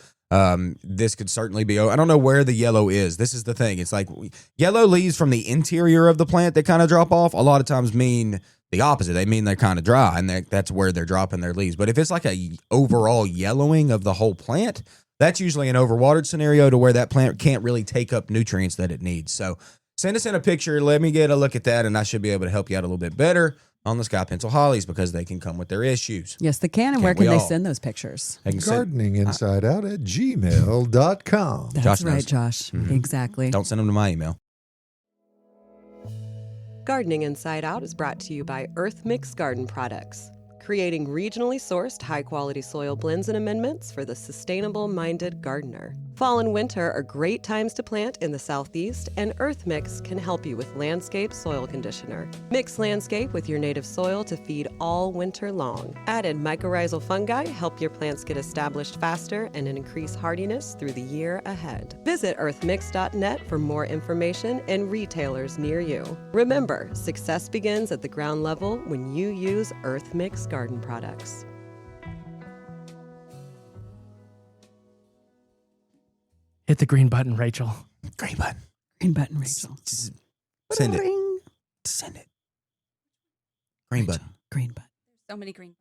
this could certainly be. I don't know where the yellow is. This is the thing. It's like yellow leaves from the interior of the plant that kind of drop off. A lot of times mean the opposite. They mean they're kind of dry, and that's where they're dropping their leaves. But if it's like a overall yellowing of the whole plant, that's usually an overwatered scenario to where that plant can't really take up nutrients that it needs. So send us in a picture. Let me get a look at that, and I should be able to help you out a little bit better on the sky pencil hollies because they can come with their issues. Yes, they can. And Can't where can we they all? send those pictures? They can send, Gardening inside out at gmail.com. That's Josh right, knows. Josh. Exactly. don't send them to my email. Gardening Inside Out is brought to you by Earth Mix Garden Products, creating regionally sourced high-quality soil blends and amendments for the sustainable-minded gardener. Fall and winter are great times to plant in the Southeast, and Earth Mix can help you with Landscape Soil Conditioner. Mix Landscape with your native soil to feed all winter long. Added mycorrhizal fungi help your plants get established faster and increase hardiness through the year ahead. Visit earthmix.net for more information and retailers near you. Remember, success begins at the ground level when you use Earth Mix Garden Products. Hit the green button, Rachel. Green button. Green button, Rachel. Just send it. Ring. Send it. Green button. Green button. So many green.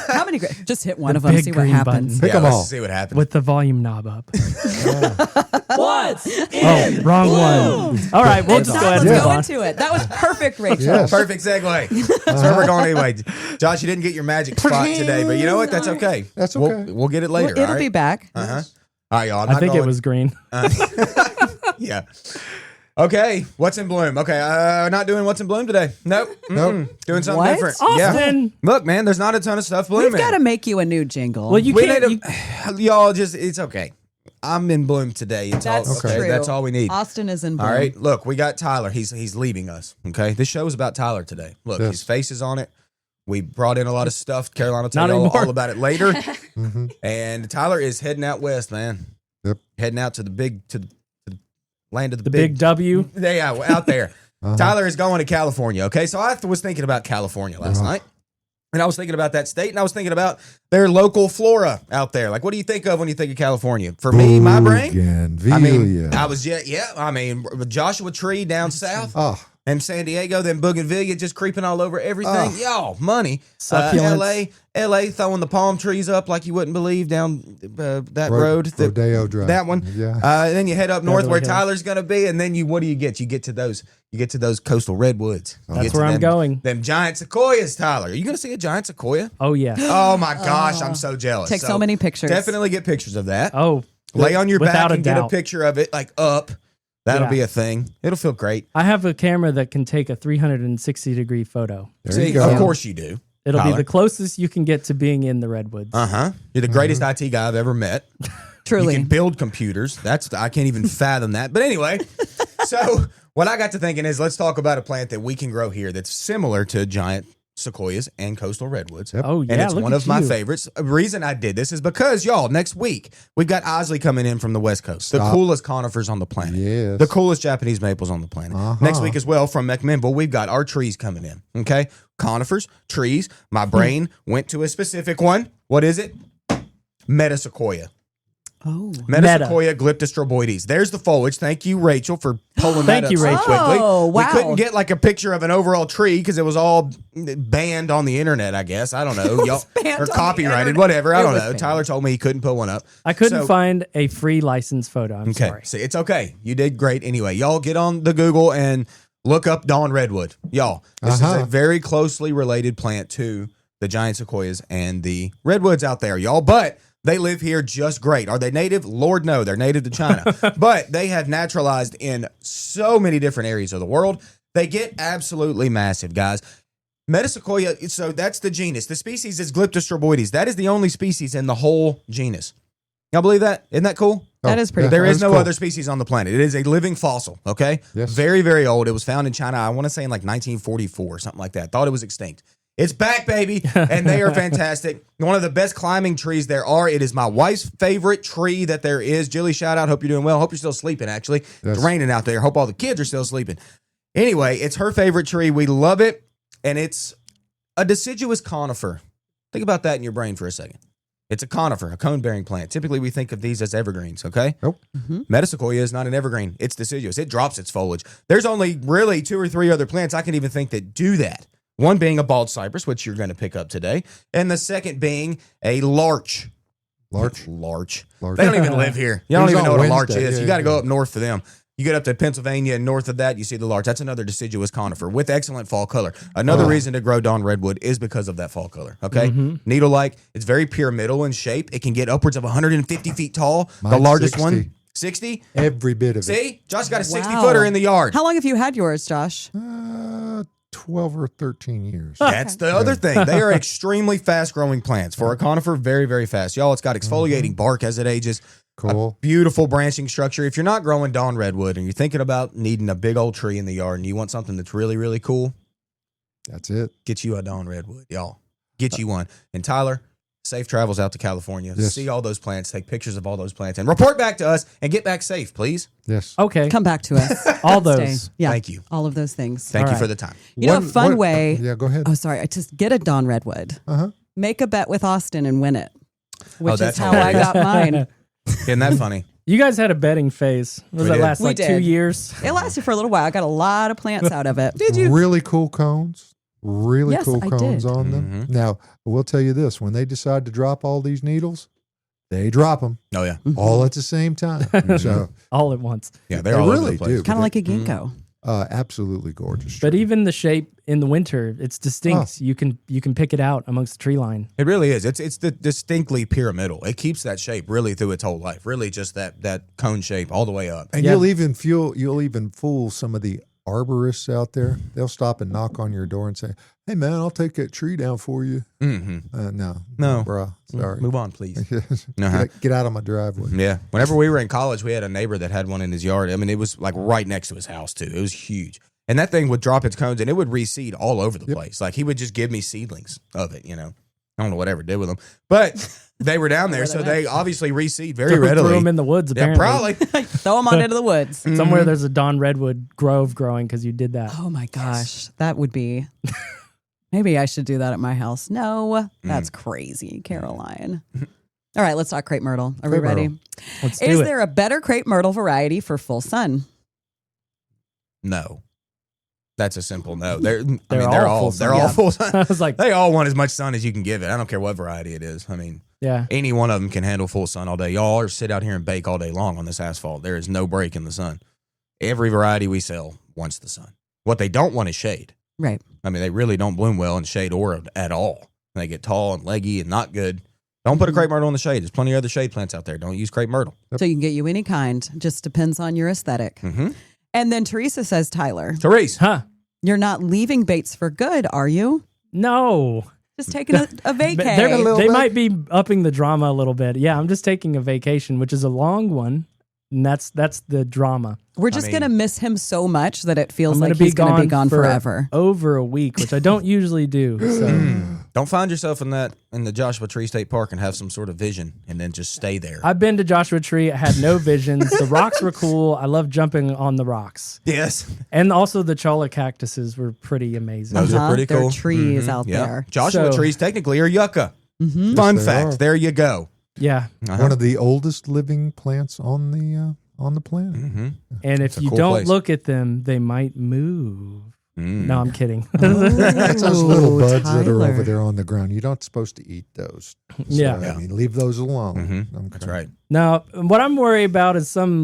How many? Just hit one The of them. big See what green happens. Pick 'em let's all. see what happens. With the volume knob up. Oh, wrong one. All right, we'll just go ahead and Let's move go on. into it. That was perfect, Rachel. Yes. Perfect segue. That's where we're going anyway. Josh, you didn't get your magic spot today, but you know what? That's okay. That's okay. We'll get it later. Well, it'll all right? be back. Uh-huh. All right, y'all. I'm I not think going, it was green. Yeah. Okay. What's in bloom? Okay. Not doing what's in bloom today. Nope. Nope. Doing something What? different. Austin. Yeah. Look, man, there's not a ton of stuff blooming. We've got to make you a new jingle. Well, you We can't. need y'all just, it's okay. I'm in bloom today. It's That's all, okay. true. That's all we need. Austin is in bloom. All right. Look, we got Tyler. He's leaving us. Okay. This show is about Tyler today. Look, Yes. his face is on it. We brought in a lot of stuff. Caroline will tell Not you anymore. all about it later. Mhm. And Tyler is heading out west, man. Yep. Heading out to the land of The big W. Yeah, out there. Uh-huh. Tyler is going to California. Okay, so I was thinking about California last night, and I was thinking about that state, and I was thinking about their local flora out there. Like, what do you think of when you think of California? For me, my brain. I mean, I was I mean, Joshua Tree down south. Oh, And San Diego, then Bougainvillea just creeping all over everything. Y'all, money. Succulents. LA throwing the palm trees up like you wouldn't believe down that road. Rodeo Drive. That one. Yeah. And then you head up north Beverly where Hills. Tyler's going to be. And then what do you get? You get to those coastal redwoods. You That's get to where I'm going. Them giant sequoias, Tyler. Are you going to see a giant sequoia? Oh, yeah. Oh, my gosh. I'm so jealous. Take so many pictures. Definitely get pictures of that. Oh, Lay on your back without a and get a doubt. picture of it, like up. That'll Yeah. be a thing. It'll feel great. I have a camera that can take a 360-degree photo. There See, you go. of course you do. It'll Tyler. be the closest you can get to being in the redwoods. Uh-huh. You're the greatest IT guy I've ever met. Truly. You can build computers. I can't even fathom that. But anyway, so what I got to thinking is let's talk about a plant that we can grow here that's similar to giant sequoias and coastal redwoods. Yep. Oh, yeah. And it's look one at of my you. favorites. The reason I did this is because, y'all, next week, we've got Isley coming in from the West Coast. The Stop. coolest conifers on the planet. Yes. The coolest Japanese maples on the planet. Uh-huh. Next week as well from McMinnville, we've got our trees coming in. Okay? Conifers, trees. My brain went to a specific one. What is it? Metasequoia. Oh. Metasequoia glyptostroboides. There's the foliage. Thank you, Rachel, for pulling Thank that you, up so Rachel. quickly. Oh, wow. We couldn't get like a picture of an overall tree because it was all banned on the internet, I guess. I don't know. Y'all banned or on the copyrighted, internet. whatever. I It don't was know. banned. Tyler told me he couldn't put one up. I couldn't So- find a free license photo. I'm Okay. sorry. See, it's okay. You did great anyway. Y'all get on the Google and look up Dawn Redwood. Y'all, this is a very closely related plant to the giant sequoias and the redwoods out there, y'all. But they live here just great. Are they native? Lord, no. They're native to China. But they have naturalized in so many different areas of the world. They get absolutely massive, guys. Metasequoia, so that's the genus. The species is Glyptostroboides. That is the only species in the whole genus. Y'all believe that? Isn't that cool? That is pretty There is no cool. other species on the planet. It is a living fossil, okay? Yes. Very, very old. It was found in China, I want to say in like 1944, something like that. Thought it was extinct. It's back, baby, and they are fantastic. One of the best climbing trees there are. It is my wife's favorite tree that there is. Jilly, shout out. Hope you're doing well. Hope you're still sleeping, actually. Yes. It's raining out there. Hope all the kids are still sleeping. Anyway, it's her favorite tree. We love it, and it's a deciduous conifer. Think about that in your brain for a second. It's a conifer, a cone-bearing plant. Typically, we think of these as evergreens, okay? Nope. Metasequoia is not an evergreen. It's deciduous. It drops its foliage. There's only really 2 or 3 other plants I can even think that do that. One being a bald cypress, which you're going to pick up today, and the second being a larch. Larch. Larch. Larch. They don't even live here. You don't He's even know on what a larch Wednesday. is. Yeah, You got to go yeah. up north for them. You get up to Pennsylvania, and north of that, you see the larch. That's another deciduous conifer with excellent fall color. Another reason to grow Dawn Redwood is because of that fall color, okay? Needle-like. It's very pyramidal in shape. It can get upwards of 150 feet tall. The Mine's largest 60. one, 60? Every bit of it. See? Josh got a 60 Wow. footer in the yard. How long have you had yours, Josh? 12 or 13 years. That's the other thing. They are extremely fast-growing plants. For a conifer, very, very fast. Y'all, it's got exfoliating bark as it ages. Cool. Beautiful branching structure. If you're not growing Dawn Redwood and you're thinking about needing a big old tree in the yard and you want something that's really, really cool, That's it. get you a Dawn Redwood, y'all. Get you one. And Tyler, safe travels out to California. Yes. See all those plants, take pictures of all those plants, and report back to us and get back safe, please. Yes. Okay. Come back to us. All Stay. those. Yeah. Thank you. All of those things. Thank All you right. for the time. You know, a fun way. Yeah, go ahead. Oh, sorry. I just get a Dawn Redwood. Uh-huh. Make a bet with Austin and win it. Which is that's how I hilarious. got mine. Isn't that funny? You guys had a betting phase. Was We that did. last We like 2 did. years? It lasted for a little while. I got a lot of plants out of it. Did Really cool cones. Really Yes, cool I cones did. on them. Mhm. Now, I will tell you this. When they decide to drop all these needles, they drop them Oh yeah, all at the same time. So all at once. yeah, they're They all really over the place. do. Kind of like a ginkgo. absolutely gorgeous. But tree. even the shape in the winter, it's distinct. You can pick it out amongst the tree line. It really is. It's distinctly pyramidal. It keeps that shape really through its whole life. Really, just that cone shape all the way up. And Yeah. you'll even fool some of the arborists out there. They'll stop and knock on your door and say, "Hey man, I'll take that tree down for you." No, bro, sorry. Move on, please. Uh-huh. Get out of my driveway. Yeah. Whenever we were in college, we had a neighbor that had one in his yard. I mean, it was like right next to his house too. It was huge. And that thing would drop its cones and it would reseed all over the place. Like he would just give me seedlings of it, I don't know what ever did with them. But they were down there, so they obviously reseed very readily. Threw them in the woods, Yeah, apparently. probably. Throw them on into the woods. Somewhere there's a Don Redwood grove growing because you did that. Oh my gosh, that would be. Maybe I should do that at my house. No, that's crazy, Caroline. All right, let's talk crepe myrtle. Are we Crepe ready? myrtle. Let's Is do it. there a better crepe myrtle variety for full sun? No. That's a simple no. They're They're all all full sun. full sun. I was like, They all want as much sun as you can give it. I don't care what variety it is. I mean, yeah. any one of them can handle full sun all day. Y'all are sit out here and bake all day long on this asphalt. There is no break in the sun. Every variety we sell wants the sun. What they don't want is shade. Right. I mean, they really don't bloom well in shade or at all. They get tall and leggy and not good. Don't put a crepe myrtle in the shade. There's plenty of other shade plants out there. Don't use crepe myrtle. So you can get you any kind. Just depends on your aesthetic. Mm-hmm. And then Teresa says, Tyler, Therese. Huh. you're not leaving Bates for good, are you? No. Just taking a vacay. They might be upping the drama a little bit. Yeah, I'm just taking a vacation, which is a long one. And that's the drama. We're just going to miss him so much that it feels I'm like gonna he's going to be gone for forever. Over a week, which I don't usually do. So Don't find yourself in the Joshua Tree State Park and have some sort of vision and then just stay there. I've been to Joshua Tree. I had no visions. The rocks were cool. I love jumping on the rocks. Yes. And also the cholla cactuses were pretty amazing. Those are pretty There cool. are trees out Yeah. there. Joshua So- trees technically are yucca. Fun Yes, they fact. are. There you go. Yeah. One of the oldest living plants on the planet. Mm-hmm. And It's if a you cool don't place. look at them, they might move. No, I'm kidding. That's those little Ooh, buds that are Tyler. over there on the ground. You're not supposed to eat those. So, Yeah. I mean, leave those alone. Mhm. Okay. That's right. Now, what I'm worried about is some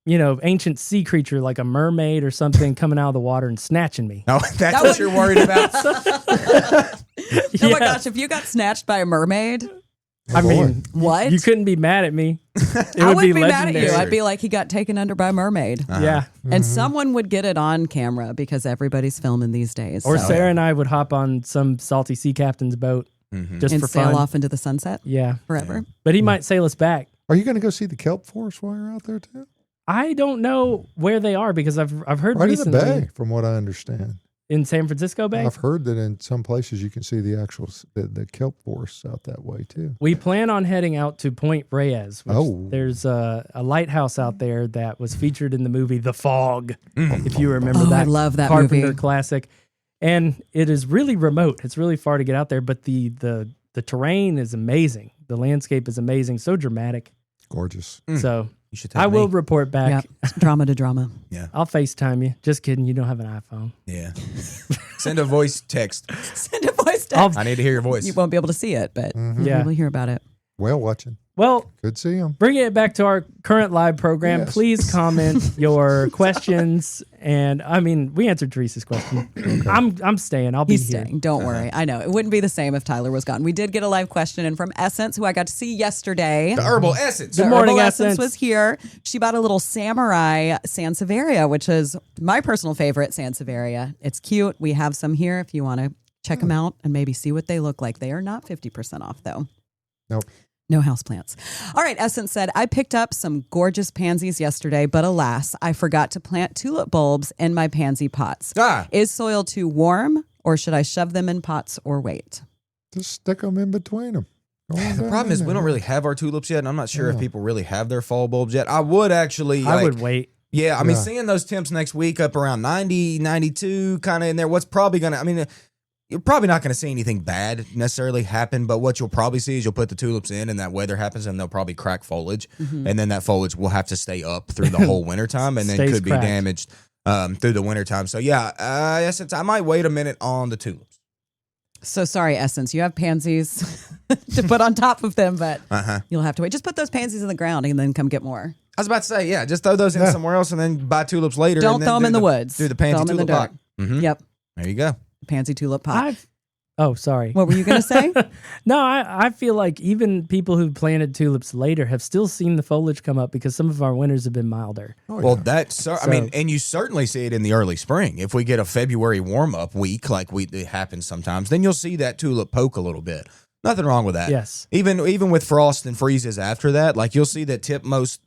ancient sea creature like a mermaid or something coming out of the water and snatching me. Oh, that's what you're worried about? Oh my gosh, if you got snatched by a mermaid, Oh, I boy. mean, what? you couldn't be mad at me. It I would wouldn't be be mad at legendary. you. I'd be like, he got taken under by a mermaid. Yeah. And someone would get it on camera because everybody's filming these days. Or so- Sarah and I would hop on some salty sea captain's boat just and for sail fun. off into the sunset Yeah. forever. But he might sail us back. Are you going to go see the kelp forest while you're out there too? I don't know where they are because I've heard Right in the recently bay, from what I understand. in San Francisco Bay. I've heard that in some places you can see the actual the kelp forests out that way too. We plan on heading out to Point Reyes. Which Oh. There's a lighthouse out there that was featured in the movie The Fog, if you remember Oh, that. I love that Carpenter movie. classic. And it is really remote. It's really far to get out there, but the terrain is amazing. The landscape is amazing, so dramatic. Gorgeous. So You should take I will me. report back. Yeah, drama to drama. I'll FaceTime you. Just kidding. You don't have an iPhone. Yeah. Send a voice text. Send a voice text. I need to hear your voice. You won't be able to see it, but Yeah. we'll hear about it. Whale watching. Well, Could see them. bringing it back to our current live program, Yes. please comment your questions. And I mean, we answered Teresa's question. I'm staying. I'll be He's here. staying. Don't worry. I know. It wouldn't be the same if Tyler was gone. We did get a live question in from Essence, who I got to see yesterday. The herbal essence. The Good morning, Herbal Essence. was here. She bought a little samurai Sansevieria, which is my personal favorite Sansevieria. It's cute. We have some here if you want to check them out and maybe see what they look like. They are not 50% off, though. Nope. No houseplants. All right, Essence said, I picked up some gorgeous pansies yesterday, but alas, I forgot to plant tulip bulbs in my pansy pots. Ah. Is soil too warm, or should I shove them in pots or wait? Just stick them in between them. The problem is we don't really have our tulips yet, and I'm not sure if people really have their fall bulbs yet. I would actually. I like- would wait. Yeah, I mean, Yeah. seeing those temps next week up around 90, 92, kind of in there, what's probably going to, I mean, you're probably not going to see anything bad necessarily happen, but what you'll probably see is you'll put the tulips in and that weather happens and they'll probably crack foliage. And then that foliage will have to stay up through the whole wintertime and then Stays could be cracked. damaged through the wintertime. So, yeah, Essence, I might wait a minute on the tulips. So sorry, Essence. You have pansies to put on top of them, but you'll have to wait. Just put those pansies in the ground and then come get more. I was about to say, yeah, just throw those in somewhere else and then buy tulips later. Don't and then throw them in the woods. Do the pansy throw them in the tulip dirt. pot. Mm-hmm. Yep. There you go. Pansy tulip pot. Oh, sorry. What were you going to say? No, I feel like even people who planted tulips later have still seen the foliage come up because some of our winters have been milder. Well, I mean, and you certainly see it in the early spring. If we get a February warm-up week like it happens sometimes, then you'll see that tulip poke a little bit. Nothing wrong with that. Yes. Even with frost and freezes after that, like you'll see that tipmost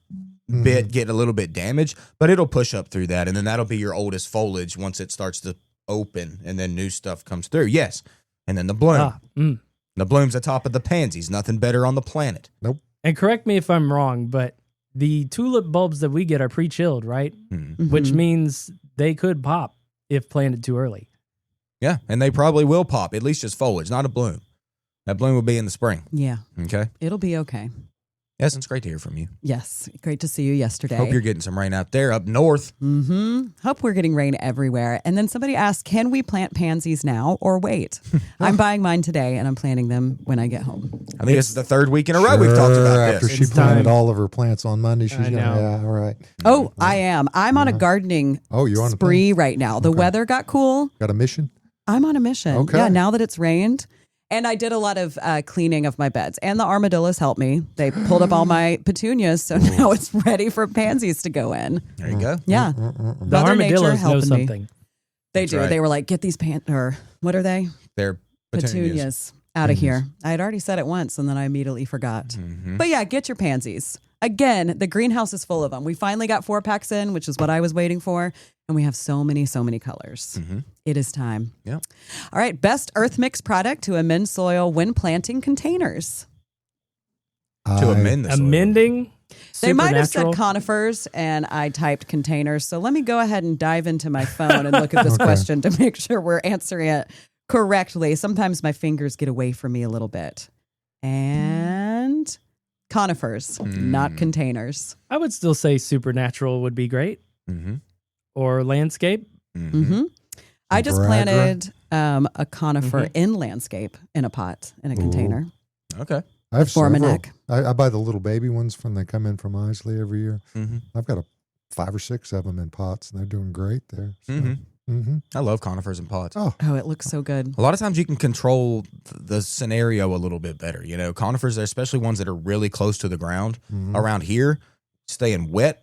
bit get a little bit damaged, but it'll push up through that, and then that'll be your oldest foliage once it starts to open, and then new stuff comes through. Yes. And then the bloom. The bloom's the top of the pansies. Nothing better on the planet. Nope. And correct me if I'm wrong, but the tulip bulbs that we get are pre-chilled, right? Mm-hmm. Which means they could pop if planted too early. Yeah, and they probably will pop, at least just foliage, not a bloom. That bloom will be in the spring. Yeah. Okay. It'll be okay. Yes, it's great to hear from you. Yes. Great to see you yesterday. Hope you're getting some rain out there up north. Hope we're getting rain everywhere. And then somebody asked, can we plant pansies now or wait? I'm buying mine today and I'm planting them when I get home. I think it's the third week in a row we've talked about After this. she It's planted time. all of her plants on Monday, she's I going to, know. yeah, all right. Oh, I am. I'm on a gardening Oh, you're on a spree right now. The weather got cool. Got a mission? I'm on a mission. Okay. Yeah, now that it's rained. And I did a lot of cleaning of my beds. And the armadillos helped me. They pulled up all my petunias, so now it's ready for pansies to go in. There you go. Yeah. The Mother Nature armadillos know helping me. something. They That's do. right. They were like, get these or what are they? They're petunias. Out of here. I had already said it once and then I immediately forgot. Mm-hmm. But yeah, get your pansies. Again, the greenhouse is full of them. We finally got 4-packs in, which is what I was waiting for. And we have so many colors. Mm-hmm. It is time. Yeah. All right. Best earth mix product to amend soil when planting containers. To amend the soil. Amending. They might have said supernatural. conifers and I typed containers. So let me go ahead and dive into my phone and look at this question to make sure we're answering it correctly. Sometimes my fingers get away from me a little bit. And conifers, not containers. I would still say supernatural would be great. Mm-hmm. Or landscape. Mm-hmm. I just Bragra. planted a conifer in landscape in a pot in a container. Okay. I have several. Formanek. I buy the little baby ones when they come in from Isley every year. Mm-hmm. I've got 5 or 6 of them in pots, and they're doing great there. So, Mm-hmm. I love conifers and pots. Oh, it looks so good. A lot of times you can control the scenario a little bit better. You know, conifers, especially ones that are really close to the ground around here, staying wet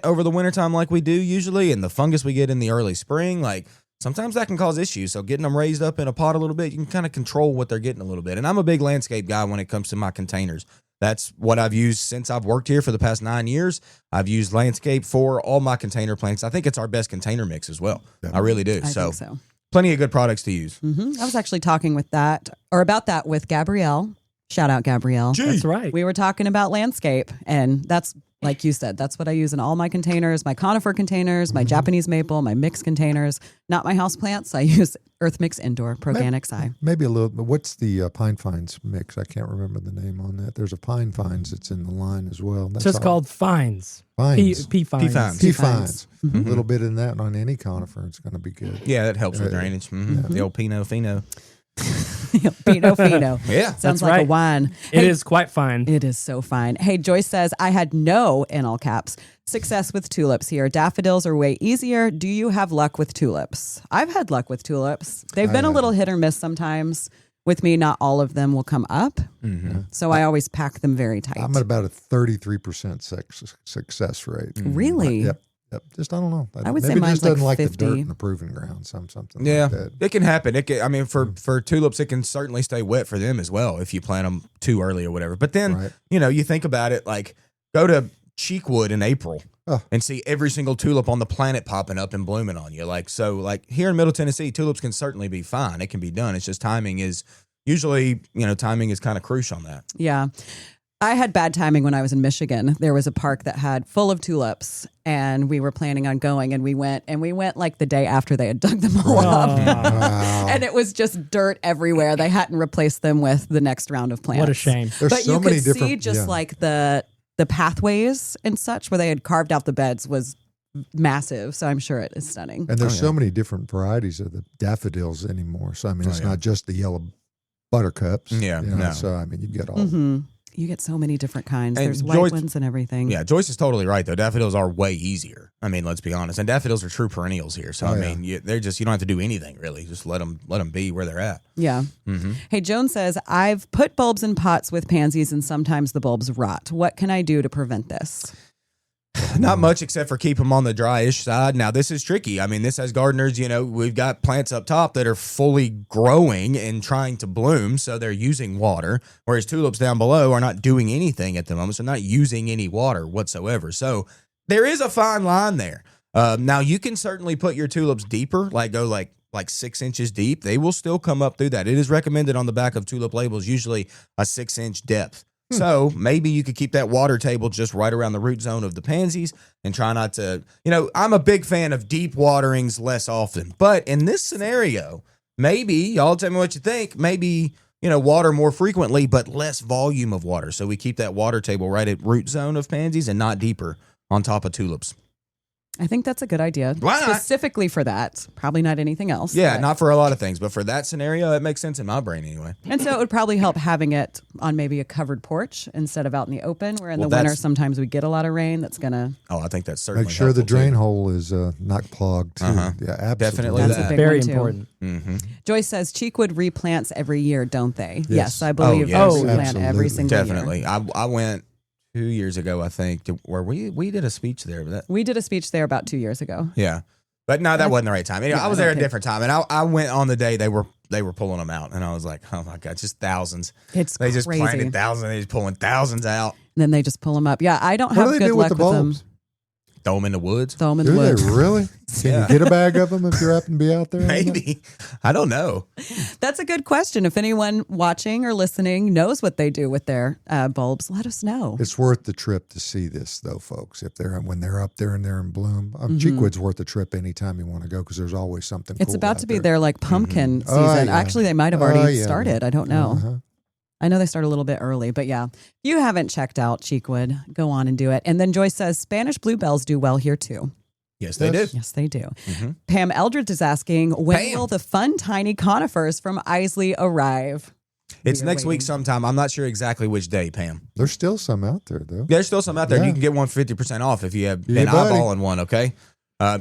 over the wintertime like we do usually, and the fungus we get in the early spring, like sometimes that can cause issues. So getting them raised up in a pot a little bit, you can kind of control what they're getting a little bit. And I'm a big landscape guy when it comes to my containers. That's what I've used since I've worked here for the past 9 years. I've used landscape for all my container plants. I think it's our best container mix as well. I really do. I think so. Plenty of good products to use. I was actually talking about that with Gabrielle. Shout out, Gabrielle. That's right. We were talking about landscape, and that's, like you said, that's what I use in all my containers, my conifer containers, my Japanese maple, my mixed containers, not my house plants. I use Earth Mix Indoor, Proganic Sci. Maybe a little. But what's the Pine Fines mix? I can't remember the name on that. There's a Pine Fines that's in the line as well. That's Just all. called fines. Fines. P fines. P-fines. Pea Fines. Fines. A little bit in that on any conifer, it's going to be good. Yeah, that helps with drainage. The old Pinot Fino. Pinot Fino. Yeah. Sounds That's like a right. wine. It Hey, is quite fine. It is so fine. Hey, Joyce says, I had no, in all caps, success with tulips here. Daffodils are way easier. Do you have luck with tulips? I've had luck with tulips. They've been a little hit or miss sometimes. With me, not all of them will come up. So I always pack them very tight. I'm at about a 33% success rate. Really? Yep. Just, I don't know. I would say Maybe it mine's just doesn't like like the 50. dirt in the proving ground, something Yeah, like that. it can happen. I mean, for tulips, it can certainly stay wet for them as well if you plant them too early or whatever. But then, Right. you think about it, like go to Cheekwood in April and see every single tulip on the planet popping up and blooming on you. Like here in Middle Tennessee, tulips can certainly be fine. It can be done. It's just timing is usually, timing is kind of crucial on that. Yeah. I had bad timing when I was in Michigan. There was a park that had full of tulips, and we were planning on going, and we went like the day after they had dug them all up. Wow. And it was just dirt everywhere. They hadn't replaced them with the next round of plants. What a shame. There's But so you many could see different, just like the pathways and such where they had carved out the beds was massive. So I'm sure it is stunning. And there's so many different varieties of the daffodils anymore. So I mean, it's not just the yellow buttercups. Yeah, you know, no. So I mean, you get all. Mm-hmm. You get so many different kinds. And There's white Joyce- ones and everything. Yeah, Joyce is totally right, though. Daffodils are way easier. I mean, let's be honest. And daffodils are true perennials here. So, they're just, you don't have to do anything, really. Just let them be where they're at. Yeah. Mm-hmm. Hey, Joan says, I've put bulbs in pots with pansies and sometimes the bulbs rot. What can I do to prevent this? Not much except for keep them on the dryish side. Now, this is tricky. I mean, this as gardeners, we've got plants up top that are fully growing and trying to bloom, so they're using water, whereas tulips down below are not doing anything at the moment, so not using any water whatsoever. So there is a fine line there. Now, you can certainly put your tulips deeper, go 6 inches deep. They will still come up through that. It is recommended on the back of tulip labels, usually a 6-inch depth. So maybe you could keep that water table just right around the root zone of the pansies and try not to, I'm a big fan of deep waterings less often. But in this scenario, maybe, y'all tell me what you think, maybe, water more frequently, but less volume of water. So we keep that water table right at root zone of pansies and not deeper on top of tulips. I think that's a good idea. Why not? Specifically for that. Probably not anything else. Yeah, but- not for a lot of things, but for that scenario, it makes sense in my brain anyway. And so it would probably help having it on maybe a covered porch instead of out in the open, where in the winter sometimes we get a lot of rain that's going to... Oh, I think that's certainly Make sure the helpful, drain too. hole is not clogged, too. Uh-huh. Yeah, absolutely. Definitely That's that. a big Very one, too. important. Mm-hmm. Joyce says cheekwood replants every year, don't they? Yes. I believe yes. they plant Absolutely. every single year. Definitely. I went 2 years ago, I think, to where we did a speech there. But We did a speech there about 2 years ago. yeah. But no, that wasn't the right time. Anyway, Yeah, I was there at a okay. different time, and I went on the day they were pulling them out, and I was like, oh my God, just thousands. It's They just crazy. planted thousands, they just pulling thousands out. And then they just pull them up. Yeah, I don't What have do they good do luck with the with them. bulbs? Throw them in the woods. Throw them in Do the they woods. really? Can Yeah. you get a bag of them if you happen to be out there? Maybe. I don't know. That's a good question. If anyone watching or listening knows what they do with their bulbs, let us know. It's worth the trip to see this, though, folks. When they're up there and they're in bloom, Mm-hmm. Cheekwood's worth the trip anytime you want to go because there's always something. It's cool about out to be there. their like pumpkin Oh, season. yeah. Actually, they might have already Oh, yeah. started. I don't know. Uh-huh. I know they start a little bit early, but yeah. If you haven't checked out Cheekwood, go on and do it. And then Joyce says Spanish bluebells do well here too. Yes, they Yes. do. Yes, they do. Mhm. Pam Eldridge is asking, when Pam. will the fun tiny conifers from Isley arrive? It's We are next week waiting. sometime. I'm not sure exactly which day, Pam. There's still some out there, though. There's still some out there. Yeah. You can get one 50% off if you have Yeah, been buddy. eyeballing one, okay?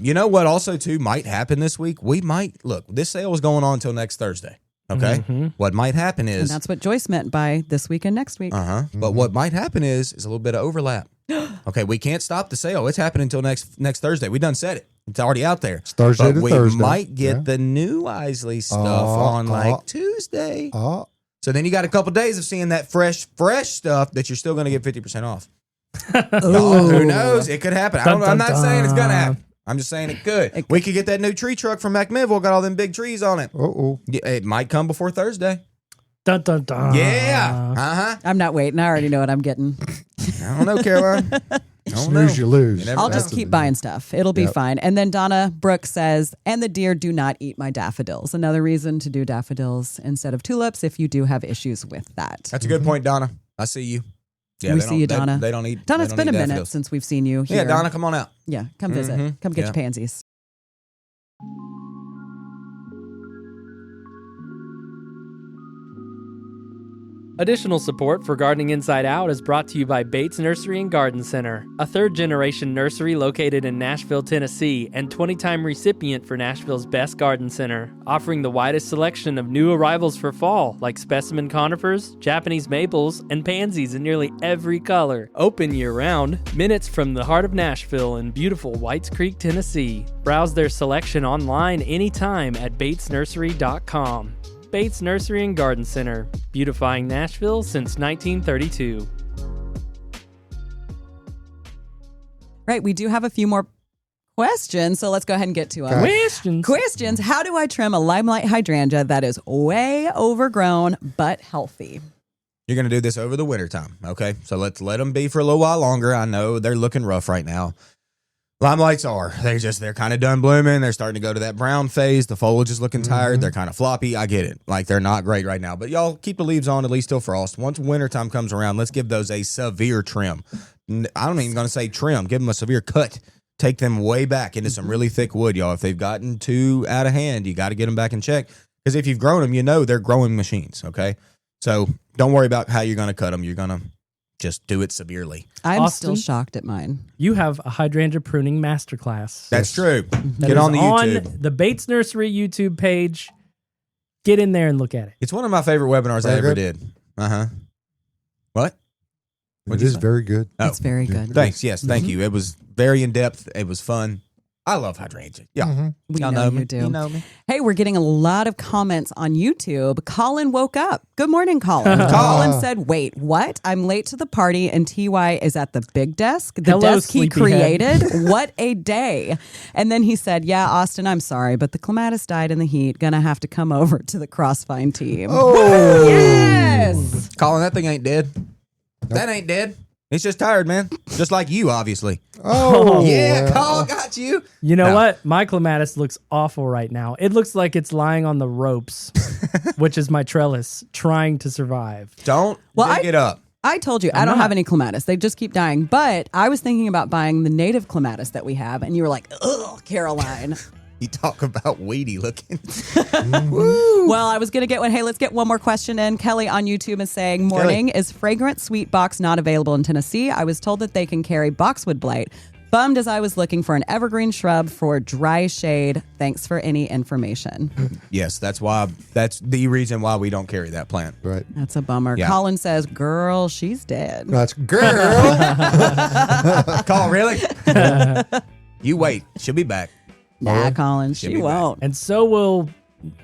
You know what also, too, might happen this week? This sale is going on until next Thursday, okay? Mhm. What might happen And is... that's what Joyce meant by this week and next week. Uh-huh. But what might happen is a little bit of overlap. Okay, we can't stop the sale. It's happening until next Thursday. We done said it. It's already out there. It's Thursday But to we Thursday. might get Yeah. the new Isley stuff on Tuesday. Oh, So then you got a couple days of seeing that fresh stuff that you're still going to get 50% off. Ooh. Who knows? It could happen. Dun, I'm dun, not saying it's going to dun. happen. I'm just saying it could. It We could get that new tree truck from McMinnville. Got all them big trees on it. oh. Yeah, it might come before Thursday. Dun, dun, dun. Yeah. Uh-huh. I'm not waiting. I already know what I'm getting. I don't know, Caroline. I don't know. Snooze, you lose. You never I'll know. just keep buying stuff. It'll be Yep. fine. And then Donna Brooks says, and the deer do not eat my daffodils. Another reason to do daffodils instead of tulips if you do have issues with that. That's a good point, Donna. I see you. Yeah, We they see you, don't- Donna. They don't eat. Donna, they it's don't been a eat minute daffodils. since we've seen you here. Yeah, Donna, come on out. Yeah, come visit. Mhm. Come get Yeah. your pansies. Additional support for Gardening Inside Out is brought to you by Bates Nursery and Garden Center, a third-generation nursery located in Nashville, Tennessee, and 20-time recipient for Nashville's Best Garden Center, offering the widest selection of new arrivals for fall, like specimen conifers, Japanese maples, and pansies in nearly every color. Open year-round, minutes from the heart of Nashville in beautiful Whites Creek, Tennessee. Browse their selection online anytime at batesnursery.com. Bates Nursery and Garden Center, beautifying Nashville since 1932. Right, we do have a few more questions, so let's go ahead and get to them. Questions. How do I trim a limelight hydrangea that is way overgrown but healthy? You're going to do this over the wintertime, okay? So let's let them be for a little while longer. I know they're looking rough right now. Limelights are. They're kind of done blooming. They're starting to go to that brown phase. The foliage is looking tired. They're kind of floppy. I get it. Like, they're not great right now. But y'all keep the leaves on at least till frost. Once wintertime comes around, let's give those a severe trim. I don't even going to say trim. Give them a severe cut. take them way back into some really thick wood, y'all. If they've gotten too out of hand, you got to get them back in check. Because if you've grown them, you know they're growing machines, okay? So don't worry about how you're going to cut them. You're going to just do it severely. I'm Austin? still shocked at mine. You have a hydrangea pruning masterclass. That's true. That Get is on the YouTube. On the Bates Nursery YouTube page. Get in there and look at it. It's one of my favorite webinars I Very ever good. did. Uh-huh. What? It What'd you is say? very good. Oh. It's very good. Thanks. Yes, thank you. It was very in-depth. It was fun. I love hydrangea. Yeah. Mhm. We Y'all know me. you do. You know me. Hey, we're getting a lot of comments on YouTube. Colin woke up. Good morning, Colin. Colin. Colin said, wait, what? I'm late to the party and TY is at the big desk. The Hello, desk he sleepyhead. created. What a day. And then he said, yeah, Austin, I'm sorry, but the clematis died in the heat. Gonna have to come over to the Crossvine team. Oh, Yes. Colin, that thing ain't dead. That ain't dead. It's just tired, man. Just like you, obviously. Oh, Yeah, well, Colin got you. You know No. what? My clematis looks awful right now. It looks like it's lying on the ropes, which is my trellis, trying to survive. Don't Well, dig it up. I told you, I I'm don't not. have any clematis. They just keep dying. But I was thinking about buying the native clematis that we have. And you were like, ugh, Caroline. You talk about weedy looking. Well, I was going to get one. Hey, let's get one more question in. Kelly on YouTube is saying, morning, is fragrant sweet box not available in Tennessee? I was told that they can carry boxwood blight. Bummed as I was looking for an evergreen shrub for dry shade. Thanks for any information. Yes, that's the reason why we don't carry that plant. right. That's a bummer. Yeah. Colin says, girl, she's dead. That's girl. Colin, really? You wait. She'll be back. Nah, Colin, She'll she be back. won't. And so will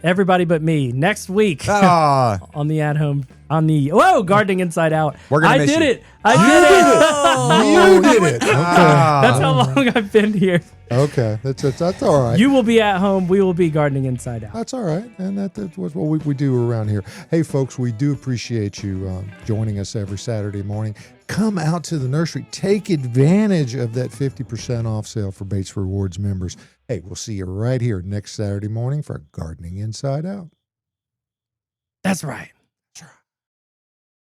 everybody but me next week Ah, on the at-home, Gardening Inside Out. We're gonna I miss did you. it. I did it. You did it. Okay. That's how long I've been here. Okay. That's all right. You will be at home. We will be gardening inside out. That's all right. And that's what we do around here. Hey, folks, we do appreciate you joining us every Saturday morning. Come out to the nursery. Take advantage of that 50% off sale for Bates Rewards members. Hey, we'll see you right here next Saturday morning for Gardening Inside Out. That's right.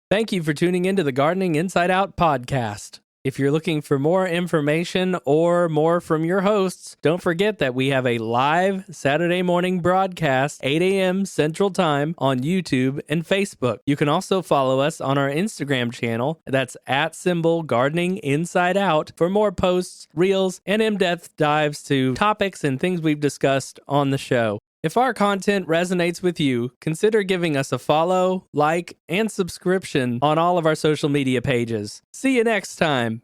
Thank you for tuning into the Gardening Inside Out podcast. If you're looking for more information or more from your hosts, don't forget that we have a live Saturday morning broadcast, 8 a.m. Central Time on YouTube and Facebook. You can also follow us on our Instagram channel. That's @Gardening Inside Out for more posts, reels, and in-depth dives to topics and things we've discussed on the show. If our content resonates with you, consider giving us a follow, like, and subscription on all of our social media pages. See you next time.